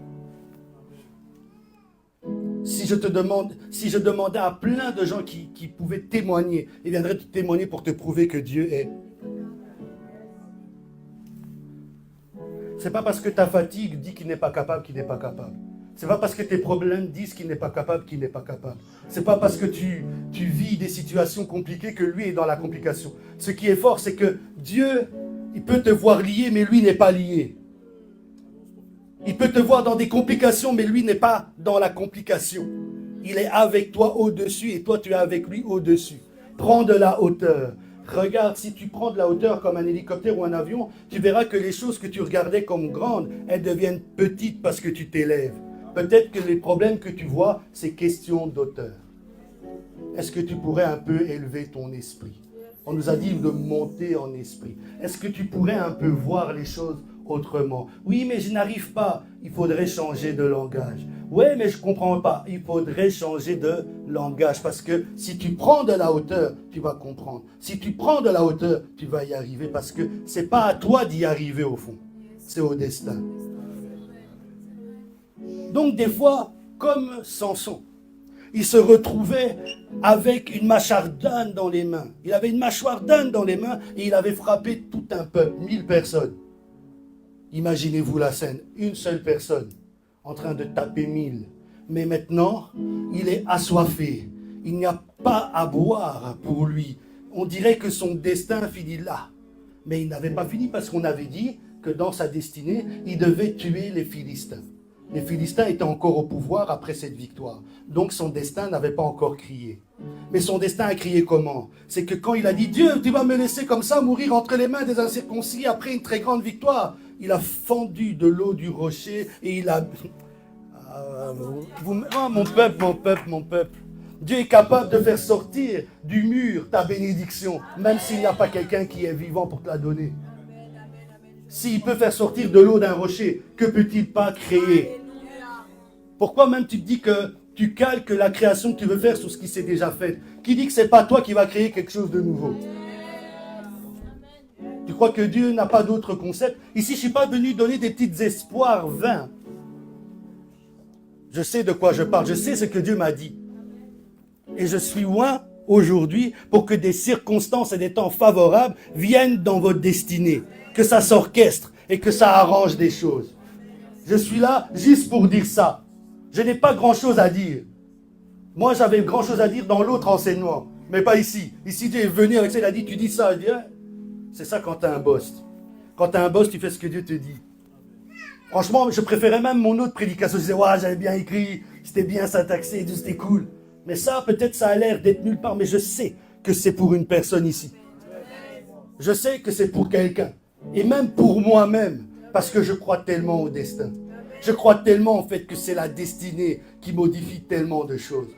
Si je demandais à plein de gens qui pouvaient témoigner, ils viendraient te témoigner pour te prouver que Dieu est. C'est pas parce que ta fatigue dit qu'il n'est pas capable qu'il n'est pas capable. C'est pas parce que tes problèmes disent qu'il n'est pas capable qu'il n'est pas capable. C'est pas parce que tu vis des situations compliquées que lui est dans la complication. Ce qui est fort, c'est que Dieu, il peut te voir lié, mais lui n'est pas lié. Il peut te voir dans des complications, mais lui n'est pas dans la complication. Il est avec toi au-dessus et toi tu es avec lui au-dessus. Prends de la hauteur. Regarde, si tu prends de la hauteur comme un hélicoptère ou un avion, tu verras que les choses que tu regardais comme grandes, elles deviennent petites parce que tu t'élèves. Peut-être que les problèmes que tu vois, c'est question d'auteur. Est-ce que tu pourrais un peu élever ton esprit? On nous a dit de monter en esprit. Est-ce que tu pourrais un peu voir les choses autrement? Oui, mais je n'arrive pas. Il faudrait changer de langage. Oui, mais je ne comprends pas. Il faudrait changer de langage. Parce que si tu prends de la hauteur, tu vas comprendre. Si tu prends de la hauteur, tu vas y arriver. Parce que ce n'est pas à toi d'y arriver au fond. C'est au destin. Donc des fois, comme Samson, il se retrouvait avec une mâchoire d'âne dans les mains. Il avait une mâchoire d'âne dans les mains et il avait frappé tout un peuple, 1000 personnes. Imaginez-vous la scène, une seule personne en train de taper 1000. Mais maintenant, il est assoiffé. Il n'y a pas à boire pour lui. On dirait que son destin finit là. Mais il n'avait pas fini parce qu'on avait dit que dans sa destinée, il devait tuer les Philistins. Les Philistins étaient encore au pouvoir après cette victoire. Donc son destin n'avait pas encore crié. Mais son destin a crié comment? C'est que quand il a dit « Dieu, tu vas me laisser comme ça mourir entre les mains des incirconcis après une très grande victoire », il a fendu de l'eau du rocher et il a... mon peuple. Dieu est capable de faire sortir du mur ta bénédiction, même s'il n'y a pas quelqu'un qui est vivant pour te la donner. S'il peut faire sortir de l'eau d'un rocher, que peut-il pas créer? Pourquoi même tu te dis que tu calques la création que tu veux faire sur ce qui s'est déjà fait? Qui dit que ce n'est pas toi qui vas créer quelque chose de nouveau? Tu crois que Dieu n'a pas d'autre concept? Ici, je ne suis pas venu donner des petits espoirs vains. Je sais de quoi je parle, je sais ce que Dieu m'a dit. Et je suis loin aujourd'hui pour que des circonstances et des temps favorables viennent dans votre destinée. Que ça s'orchestre et que ça arrange des choses. Je suis là juste pour dire ça. Je n'ai pas grand-chose à dire. Moi, j'avais grand-chose à dire dans l'autre enseignement, mais pas ici. Ici, Dieu est venu avec ça, il a dit, tu dis ça. C'est ça quand tu as un boss. Quand tu as un boss, tu fais ce que Dieu te dit. Franchement, je préférais même mon autre prédication. Je disais, ouais, j'avais bien écrit, c'était bien syntaxé, c'était cool. Mais ça, peut-être ça a l'air d'être nulle part, mais je sais que c'est pour une personne ici. Je sais que c'est pour quelqu'un. Et même pour moi-même, parce que je crois tellement au destin. Je crois tellement en fait que c'est la destinée qui modifie tellement de choses.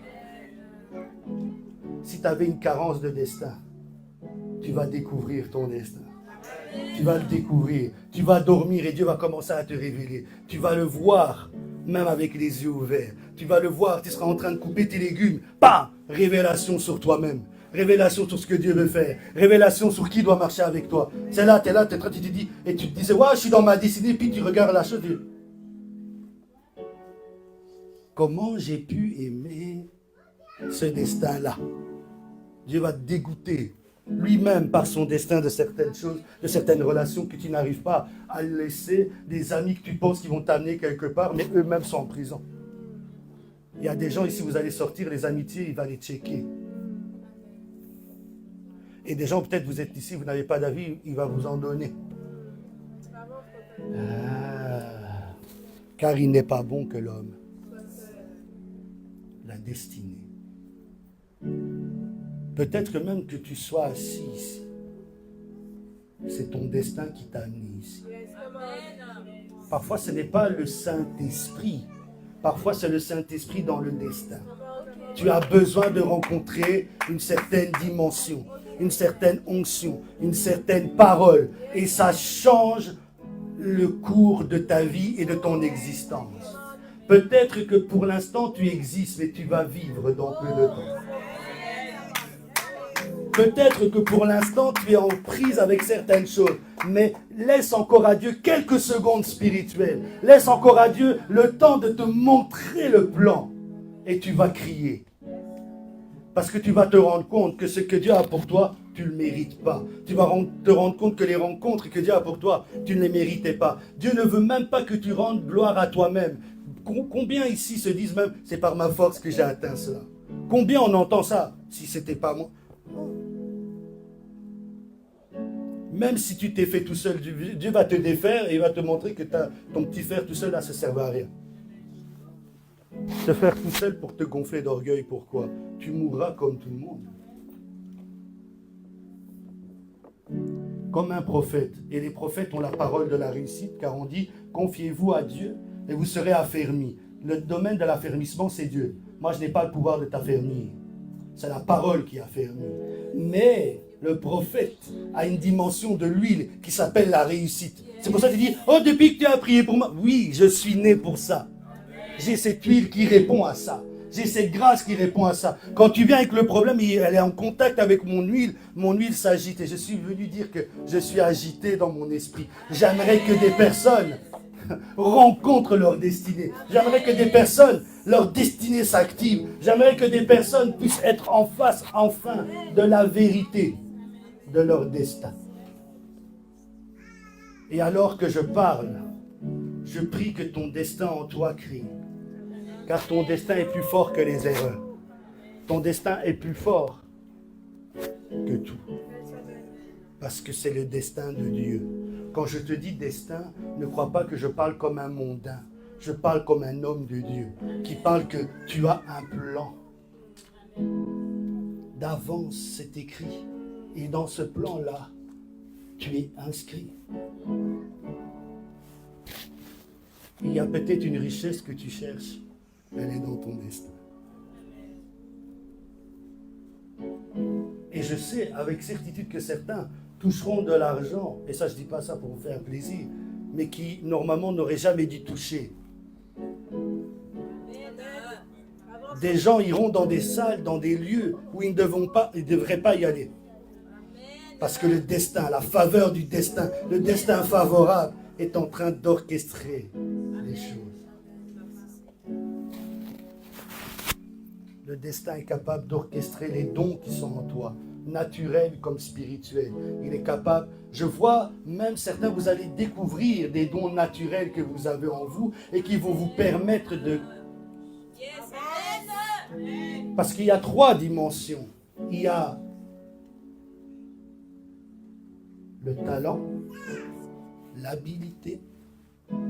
Si tu avais une carence de destin, tu vas découvrir ton destin. Tu vas le découvrir. Tu vas dormir et Dieu va commencer à te révéler. Tu vas le voir, même avec les yeux ouverts. Tu vas le voir, tu seras en train de couper tes légumes. Bam! Révélation sur toi-même. Révélation sur ce que Dieu veut faire. Révélation sur qui doit marcher avec toi. C'est là, tu es en train, tu te dis, et tu te disais, ouais, je suis dans ma destinée, puis tu regardes la chose. Comment j'ai pu aimer ce destin-là? Dieu va te dégoûter lui-même par son destin de certaines choses, de certaines relations que tu n'arrives pas à laisser, des amis que tu penses qu'ils vont t'amener quelque part, mais eux-mêmes sont en prison. Il y a des gens ici, vous allez sortir, les amitiés, il va les checker. Et des gens, peut-être vous êtes ici, vous n'avez pas d'avis, il va vous en donner. Car il n'est pas bon que l'homme. La destinée. Peut-être même que tu sois assis ici. C'est ton destin qui t'a amené ici. Parfois, ce n'est pas le Saint-Esprit. Parfois, c'est le Saint-Esprit dans le destin. Tu as besoin de rencontrer une certaine dimension, une certaine onction, une certaine parole. Et ça change le cours de ta vie et de ton existence. Peut-être que pour l'instant, tu existes, mais tu vas vivre dans peu de temps. Peut-être que pour l'instant, tu es en prise avec certaines choses, mais laisse encore à Dieu quelques secondes spirituelles. Laisse encore à Dieu le temps de te montrer le plan. Et tu vas crier. Parce que tu vas te rendre compte que ce que Dieu a pour toi, tu ne le mérites pas. Tu vas te rendre compte que les rencontres que Dieu a pour toi, tu ne les méritais pas. Dieu ne veut même pas que tu rendes gloire à toi-même. Combien ici se disent même, c'est par ma force que j'ai atteint cela? Combien on entend ça? Si c'était pas moi. Même si tu t'es fait tout seul, Dieu va te défaire et il va te montrer que ton petit frère tout seul, là, ça ne sert à rien. Te faire tout seul pour te gonfler d'orgueil, pourquoi? Tu mourras comme tout le monde. Comme un prophète. Et les prophètes ont la parole de la réussite, car on dit, confiez-vous à Dieu et vous serez affermis. Le domaine de l'affermissement, c'est Dieu. Moi, je n'ai pas le pouvoir de t'affermir. C'est la parole qui affermit. Mais le prophète a une dimension de l'huile qui s'appelle la réussite. C'est pour ça qu'il dit, oh, depuis que tu as prié pour moi. Oui, je suis né pour ça. J'ai cette huile qui répond à ça. J'ai cette grâce qui répond à ça. Quand tu viens avec le problème, elle est en contact avec mon huile s'agite. Et je suis venu dire que je suis agité dans mon esprit. J'aimerais que des personnes rencontrent leur destinée. J'aimerais que des personnes, leur destinée s'active. J'aimerais que des personnes puissent être en face, enfin, de la vérité de leur destin. Et alors que je parle, je prie que ton destin en toi crie. Car ton destin est plus fort que les erreurs. Ton destin est plus fort que tout. Parce que c'est le destin de Dieu. Quand je te dis destin, ne crois pas que je parle comme un mondain. Je parle comme un homme de Dieu qui parle que tu as un plan. D'avance, c'est écrit. Et dans ce plan-là, tu es inscrit. Il y a peut-être une richesse que tu cherches. Elle est dans ton destin. Et je sais avec certitude que certains toucheront de l'argent, et ça je ne dis pas ça pour vous faire plaisir, mais qui normalement n'auraient jamais dû toucher. Des gens iront dans des salles, dans des lieux où ils ne devraient pas y aller. Parce que le destin, la faveur du destin, le destin favorable est en train d'orchestrer les choses. Le destin est capable d'orchestrer les dons qui sont en toi, naturels comme spirituels. Il est capable, je vois même certains, vous allez découvrir des dons naturels que vous avez en vous et qui vont vous permettre de... Parce qu'il y a 3 dimensions. Il y a le talent, l'habilité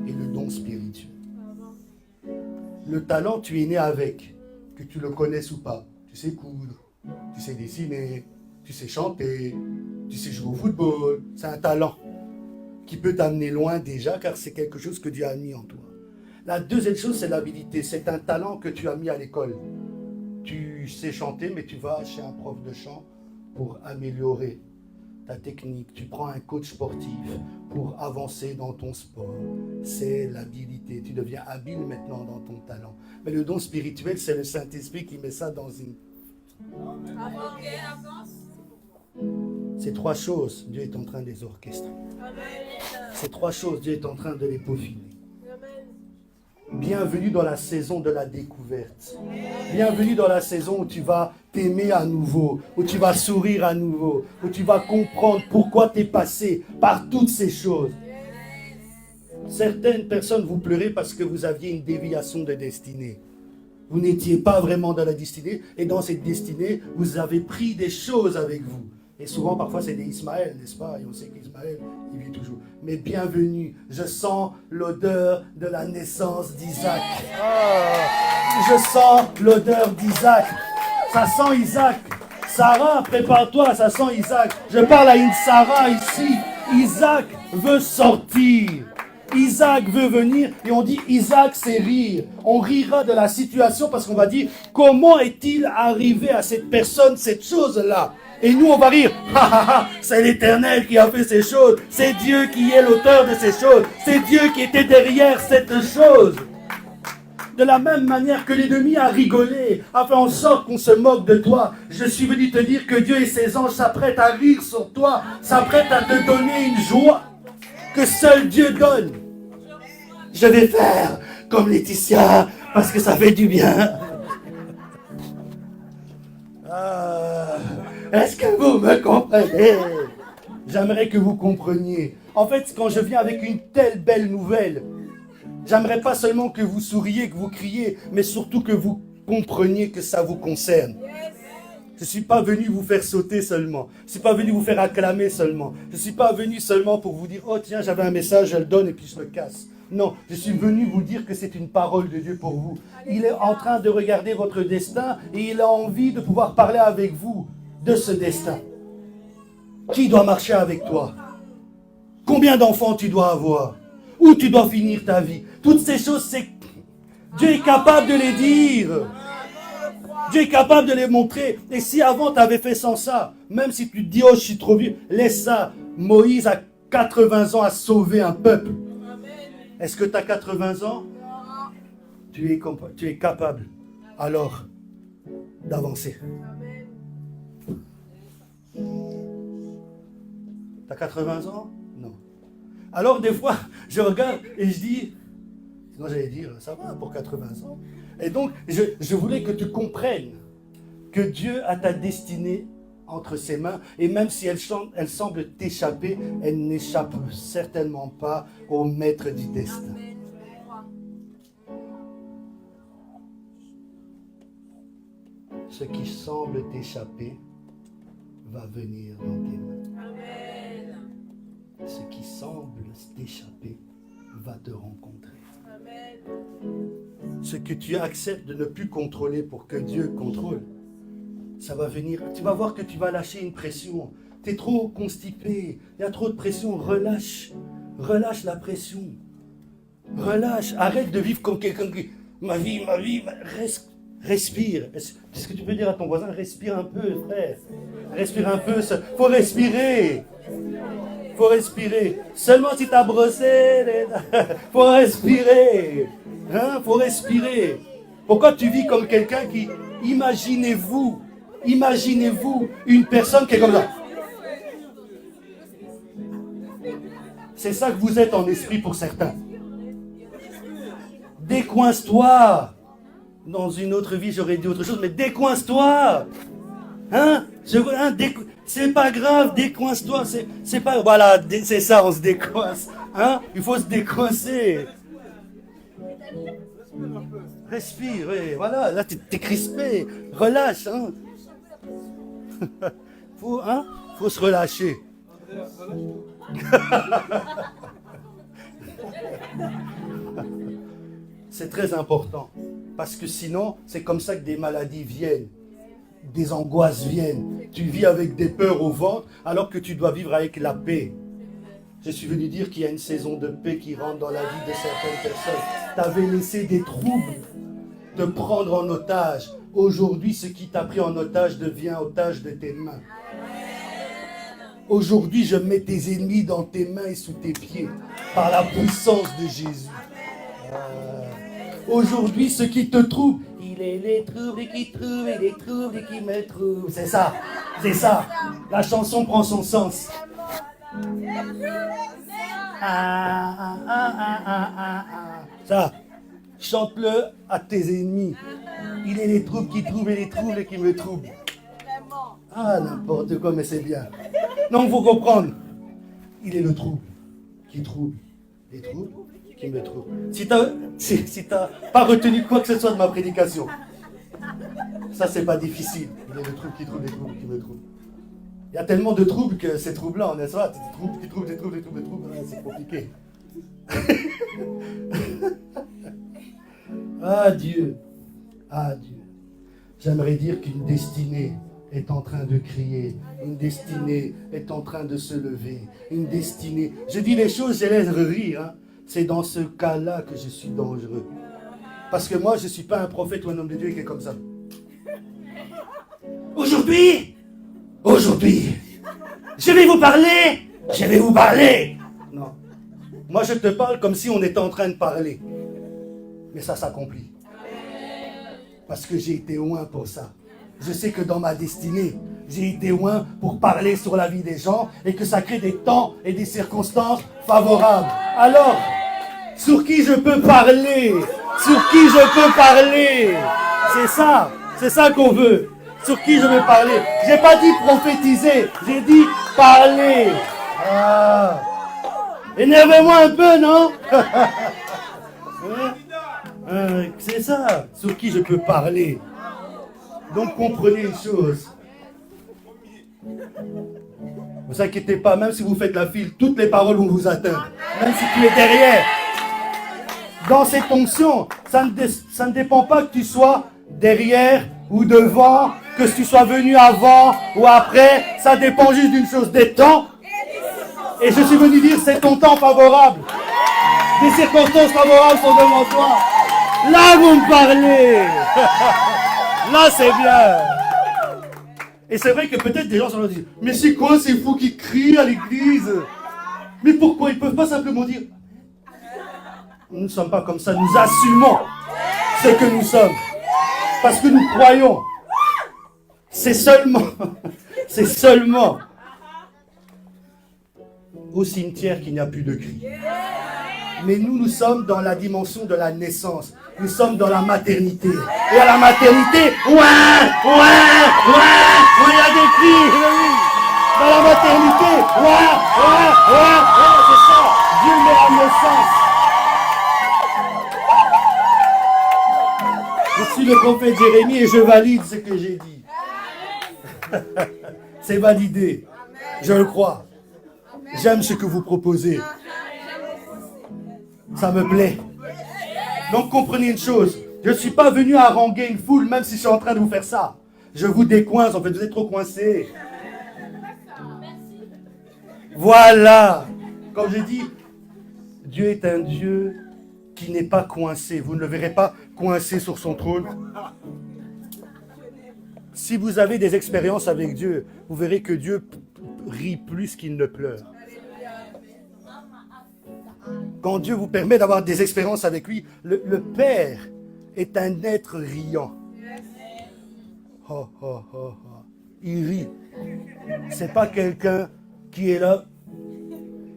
et le don spirituel. Le talent, tu es né avec, que tu le connaisses ou pas. Tu sais coudre, tu sais dessiner, tu sais chanter, tu sais jouer au football. C'est un talent qui peut t'amener loin déjà, car c'est quelque chose que Dieu a mis en toi. La deuxième chose, c'est l'habilité. C'est un talent que tu as mis à l'école. Tu sais chanter, mais tu vas chez un prof de chant pour améliorer ta technique. Tu prends un coach sportif pour avancer dans ton sport. C'est l'habilité. Tu deviens habile maintenant dans ton talent. Mais le don spirituel, c'est le Saint-Esprit qui met ça dans une... Ces trois choses, Dieu est en train de les orchestrer. Ces trois choses, Dieu est en train de les peaufiner. Bienvenue dans la saison de la découverte. Bienvenue dans la saison où tu vas t'aimer à nouveau, où tu vas sourire à nouveau, où tu vas comprendre pourquoi tu es passé par toutes ces choses. Certaines personnes, vous pleurez parce que vous aviez une déviation de destinée. Vous n'étiez pas vraiment dans la destinée, et dans cette destinée, vous avez pris des choses avec vous. Et souvent, parfois, c'est des Ismaël, n'est-ce pas? Et on sait qu'Ismaël, il vit toujours. Mais bienvenue, je sens l'odeur de la naissance d'Isaac. Je sens l'odeur d'Isaac. Ça sent Isaac. Sarah, prépare-toi, ça sent Isaac. Je parle à une Sarah ici. Isaac veut sortir. Isaac veut venir et on dit Isaac c'est rire. On rira de la situation parce qu'on va dire comment est-il arrivé à cette personne, cette chose-là. Et nous on va rire, c'est l'Éternel qui a fait ces choses, c'est Dieu qui est l'auteur de ces choses, c'est Dieu qui était derrière cette chose. De la même manière que l'ennemi a rigolé, a fait en sorte qu'on se moque de toi, je suis venu te dire que Dieu et ses anges s'apprêtent à rire sur toi, s'apprêtent à te donner une joie que seul Dieu donne. Je vais faire comme Laetitia, parce que ça fait du bien. Est-ce que vous me comprenez? J'aimerais que vous compreniez. En fait, quand je viens avec une telle belle nouvelle, j'aimerais pas seulement que vous souriez, que vous criez, mais surtout que vous compreniez que ça vous concerne. Je ne suis pas venu vous faire sauter seulement. Je ne suis pas venu vous faire acclamer seulement. Je ne suis pas venu seulement pour vous dire « Oh tiens, j'avais un message, je le donne et puis je le casse. » Non, je suis venu vous dire que c'est une parole de Dieu pour vous. Il est en train de regarder votre destin et il a envie de pouvoir parler avec vous de ce destin. Qui doit marcher avec toi? Combien d'enfants tu dois avoir? Où tu dois finir ta vie? Toutes ces choses, c'est... Dieu est capable de les dire. Dieu est capable de les montrer. Et si avant tu avais fait sans ça, même si tu te dis, oh je suis trop vieux, laisse ça. Moïse a 80 ans à sauver un peuple. Est-ce que tu as 80 ans? Tu es capable alors d'avancer. Tu as 80 ans? Non. Alors des fois, je regarde et je dis, sinon j'allais dire, ça va pour 80 ans. Et donc, je voulais que tu comprennes que Dieu a ta destinée entre ses mains. Et même si elle semble t'échapper, elle n'échappe certainement pas au maître du destin. Ce qui semble t'échapper va venir dans tes mains. Amen. Ce qui semble t'échapper va te rencontrer. Amen. Ce que tu acceptes de ne plus contrôler pour que Dieu contrôle, ça va venir. Tu vas voir que tu vas lâcher une pression. Tu es trop constipé, il y a trop de pression. Relâche la pression. Relâche, arrête de vivre comme quelqu'un qui... Ma vie, respire. Est-ce que tu peux dire à ton voisin, respire un peu, frère. Respire un peu, faut respirer. Faut respirer. Seulement si tu as brossé, faut respirer. Hein? Faut respirer. Pourquoi tu vis comme quelqu'un qui... Imaginez-vous une personne qui est comme ça. C'est ça que vous êtes en esprit pour certains. Décoince-toi. Dans une autre vie, j'aurais dit autre chose, mais décoince-toi. Hein? C'est pas grave, décoince-toi. C'est pas... Voilà, c'est ça, on se décoince. Hein? Il faut se décoincer. Respire, oui, voilà, là t'es crispé. Relâche, hein? Faut se relâcher. C'est très important. Parce que sinon, c'est comme ça que des maladies viennent. Des angoisses viennent. Tu vis avec des peurs au ventre alors que tu dois vivre avec la paix. Je suis venu dire qu'il y a une saison de paix qui rentre dans la vie de certaines personnes. Tu avais laissé des troubles te prendre en otage. Aujourd'hui, ce qui t'a pris en otage devient otage de tes mains. Aujourd'hui, je mets tes ennemis dans tes mains et sous tes pieds par la puissance de Jésus. Aujourd'hui, ce qui te trouble, il est les troubles qui trouvent et les troubles qui me trouvent. C'est ça, c'est ça. La chanson prend son sens. Ça, chante-le à tes ennemis. Il est les troubles qui trouvent et les troubles qui me troublent. Ah, n'importe quoi, mais c'est bien. Donc, il faut comprendre. Il est le trouble qui trouble. Les troubles qui me troublent. Si t'as pas retenu quoi que ce soit de ma prédication, ça, c'est pas difficile. Il est le trouble qui trouble, les troubles qui me troublent. Il y a tellement de troubles que c'est troublant, n'est-ce pas? Des troubles qui trouvent, des troubles, des troubles, des troubles. Ouais, c'est compliqué. Ah Dieu. Ah Dieu. J'aimerais dire qu'une destinée est en train de crier. Une destinée est en train de se lever. Une destinée. Je dis les choses, je les laisse rire. Hein. C'est dans ce cas-là que je suis dangereux. Parce que moi, je ne suis pas un prophète ou un homme de Dieu qui est comme ça. Aujourd'hui, je vais vous parler. Non. Moi, je te parle comme si on était en train de parler. Mais ça s'accomplit. Parce que j'ai été loin pour ça. Je sais que dans ma destinée, j'ai été loin pour parler sur la vie des gens et que ça crée des temps et des circonstances favorables. Alors, sur qui je peux parler? Sur qui je peux parler? C'est ça qu'on veut. Sur qui je veux parler? J'ai pas dit prophétiser, j'ai dit parler. Ah. Énervez-moi un peu, non? C'est ça, sur qui je peux parler. Donc comprenez une chose. Ne vous inquiétez pas, même si vous faites la file, toutes les paroles vont vous atteindre. Même si tu es derrière. Dans cette onction, ça ne dépend pas que tu sois derrière ou devant, que tu sois venu avant ou après. Ça dépend juste d'une chose, des temps. Et je suis venu dire, c'est ton temps favorable. Des circonstances favorables sont devant toi. Là, vous me parlez. Là, c'est bien. Et c'est vrai que peut-être des gens sont là dire, mais c'est quoi ces fous qui crient à l'église? Mais pourquoi ils ne peuvent pas simplement dire, nous ne sommes pas comme ça, nous assumons ce que nous sommes. Parce que nous croyons. C'est seulement au cimetière qu'il n'y a plus de cris. Mais nous sommes dans la dimension de la naissance. Nous sommes dans la maternité. Et à la maternité, il y a des cris. Oui. Dans la maternité, c'est ça. Dieu met la naissance. Je suis le prophète Jérémie et je valide ce que j'ai dit. C'est validé. Je le crois. J'aime ce que vous proposez. Ça me plaît. Donc comprenez une chose. Je ne suis pas venu haranguer une foule, même si je suis en train de vous faire ça. Je vous décoince, en fait, vous êtes trop coincés. Voilà. Comme je dis, Dieu est un Dieu qui n'est pas coincé. Vous ne le verrez pas coincé sur son trône. Si vous avez des expériences avec Dieu, vous verrez que Dieu rit plus qu'il ne pleure. Quand Dieu vous permet d'avoir des expériences avec lui, le Père est un être riant. Oh, oh, oh, oh. Il rit. C'est pas quelqu'un qui est là.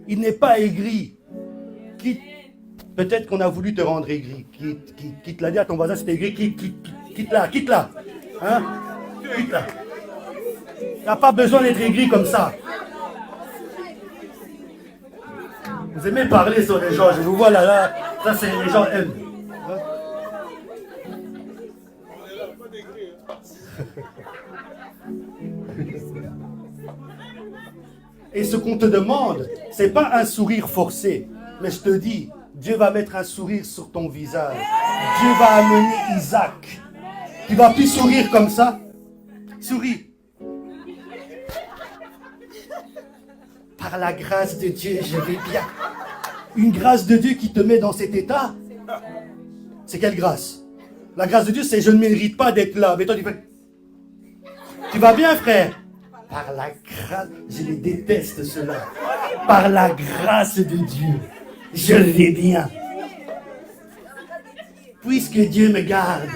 Il n'est pas aigri. Peut-être qu'on a voulu te rendre aigri. Quitte l'a dit à ton voisin, c'était aigri. Quitte-la. Hein? Quitte-la. Il n'y a pas besoin d'être aigri comme ça. Vous aimez parler sur les gens, je vous vois là, ça c'est les gens aiment. Et ce qu'on te demande, c'est pas un sourire forcé. Mais je te dis, Dieu va mettre un sourire sur ton visage. Dieu va amener Isaac. Tu vas plus sourire comme ça. Souris. Par la grâce de Dieu, je vais bien. Une grâce de Dieu qui te met dans cet état. C'est quelle grâce? La grâce de Dieu, c'est je ne mérite pas d'être là. Mais toi, tu fais... Tu vas bien, frère? Par la grâce, je les déteste cela. Par la grâce de Dieu, je vais bien. Puisque Dieu me garde,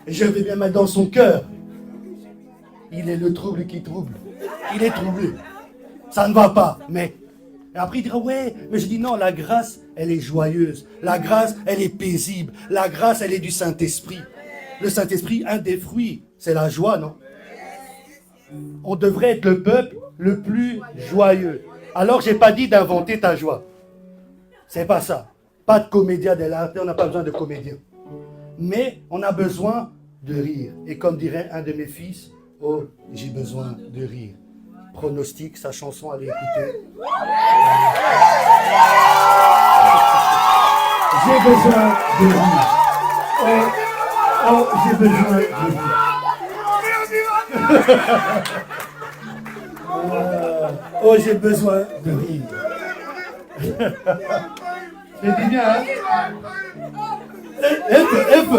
je vais bien mettre dans son cœur. Il est le trouble qui trouble. Il est troublé. Ça ne va pas, mais... Et après, il dira, ouais, mais je dis non, la grâce, elle est joyeuse. La grâce, elle est paisible. La grâce, elle est du Saint-Esprit. Le Saint-Esprit, un des fruits, c'est la joie, non? On devrait être le peuple le plus joyeux. Alors, je n'ai pas dit d'inventer ta joie. C'est pas ça. Pas de comédia dell'arte, on n'a pas besoin de comédien. Mais on a besoin de rire. Et comme dirait un de mes fils, oh, j'ai besoin de rire. Pronostic, sa chanson, allez écouter. J'ai besoin de rire. Oh, oh, j'ai besoin de rire. Oh, j'ai besoin de rire. Je dis bien, hein? F.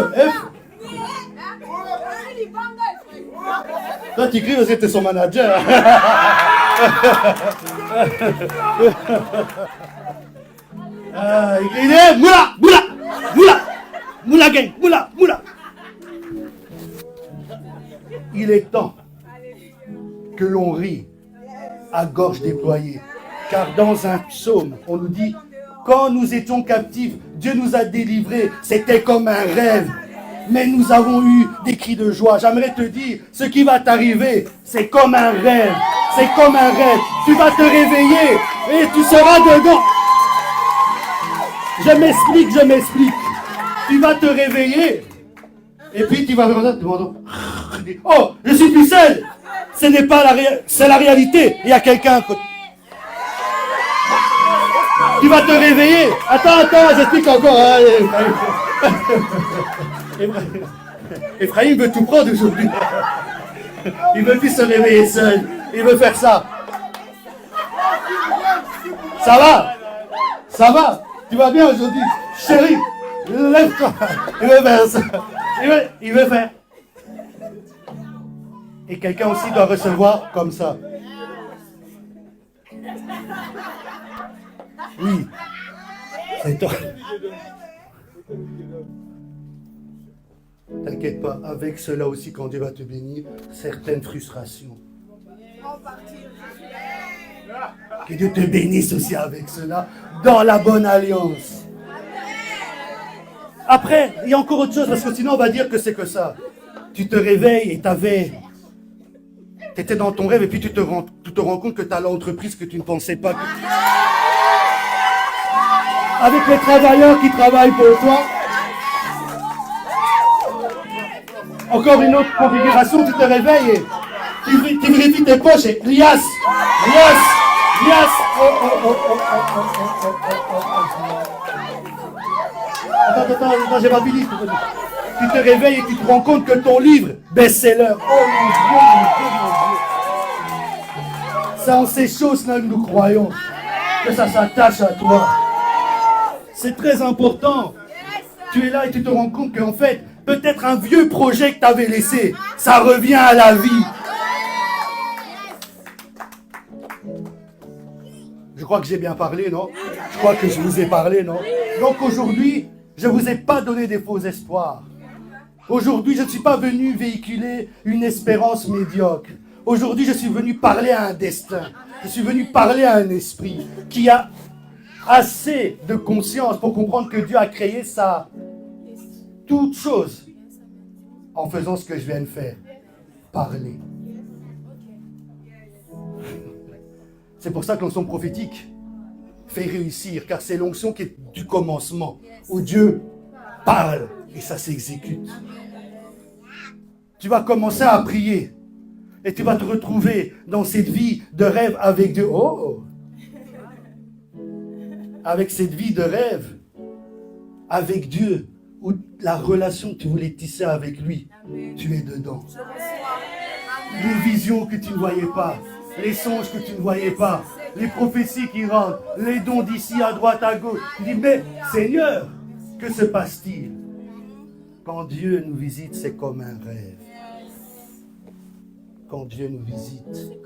Toi, tu cries parce que tu es son manager. Il est moula gang, moula. Il est temps que l'on rit à gorge déployée. Car dans un psaume, on nous dit, quand nous étions captifs, Dieu nous a délivrés. C'était comme un rêve. Mais nous avons eu des cris de joie. J'aimerais te dire, ce qui va t'arriver, c'est comme un rêve. C'est comme un rêve. Tu vas te réveiller et tu seras dedans. Je m'explique. Tu vas te réveiller et puis tu vas faire ça. Oh, je suis plus seul. Ce n'est pas la réalité, c'est la réalité. Il y a quelqu'un à côté. Tu vas te réveiller. Attends, j'explique encore. Ephraim veut tout prendre aujourd'hui. Il veut plus se réveiller seul. Il veut faire ça. Ça va. Tu vas bien aujourd'hui. Chérie, lève-toi. Il veut faire ça. Il veut faire. Et quelqu'un aussi doit recevoir comme ça. Oui. C'est toi. T'inquiète pas, avec cela aussi, quand Dieu va te bénir, certaines frustrations. Que Dieu te bénisse aussi avec cela, dans la bonne alliance. Après, il y a encore autre chose, parce que sinon on va dire que c'est que ça. Tu te réveilles et tu étais dans ton rêve et puis tu te rends compte que tu as l'entreprise que tu ne pensais pas. Avec les travailleurs qui travaillent pour toi. Encore une autre configuration, tu te réveilles et tu vérifies tes poches et lias. Attends, j'ai pas fini. Tu te réveilles et tu te rends compte que ton livre, best-seller. Oh mon Dieu. C'est en ces choses-là que nous croyons que ça s'attache à toi. C'est très important. Tu es là et tu te rends compte qu'en fait, peut-être un vieux projet que tu avais laissé, ça revient à la vie. Je crois que j'ai bien parlé, non? Je crois que je vous ai parlé, non? Donc aujourd'hui, je ne vous ai pas donné des faux espoirs. Aujourd'hui, je ne suis pas venu véhiculer une espérance médiocre. Aujourd'hui, je suis venu parler à un destin. Je suis venu parler à un esprit qui a assez de conscience pour comprendre que Dieu a créé ça, toute chose, en faisant ce que je viens de faire. Parler. C'est pour ça que l'onction prophétique fait réussir, car c'est l'onction qui est du commencement, où Dieu parle et ça s'exécute. Tu vas commencer à prier et tu vas te retrouver dans cette vie de rêve avec Dieu. Oh! avec cette vie de rêve, avec Dieu, ou la relation que tu voulais tisser avec lui, tu es dedans. Les visions que tu ne voyais pas, les songes que tu ne voyais pas, les prophéties qui rentrent, les dons d'ici à droite, à gauche. Tu dis, mais Seigneur, que se passe-t-il? Quand Dieu nous visite, c'est comme un rêve. Quand Dieu nous visite,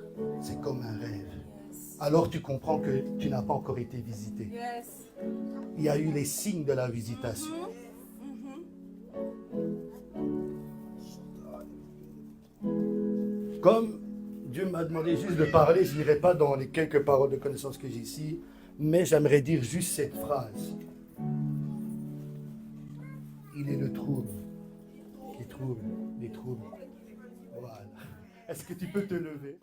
c'est comme un rêve. Alors tu comprends que tu n'as pas encore été visité. Il y a eu les signes de la visitation. Comme Dieu m'a demandé juste de parler, je n'irai pas dans les quelques paroles de connaissance que j'ai ici, mais j'aimerais dire juste cette phrase. Il est le trouble qui trouble les troubles. Voilà. Est-ce que tu peux te lever?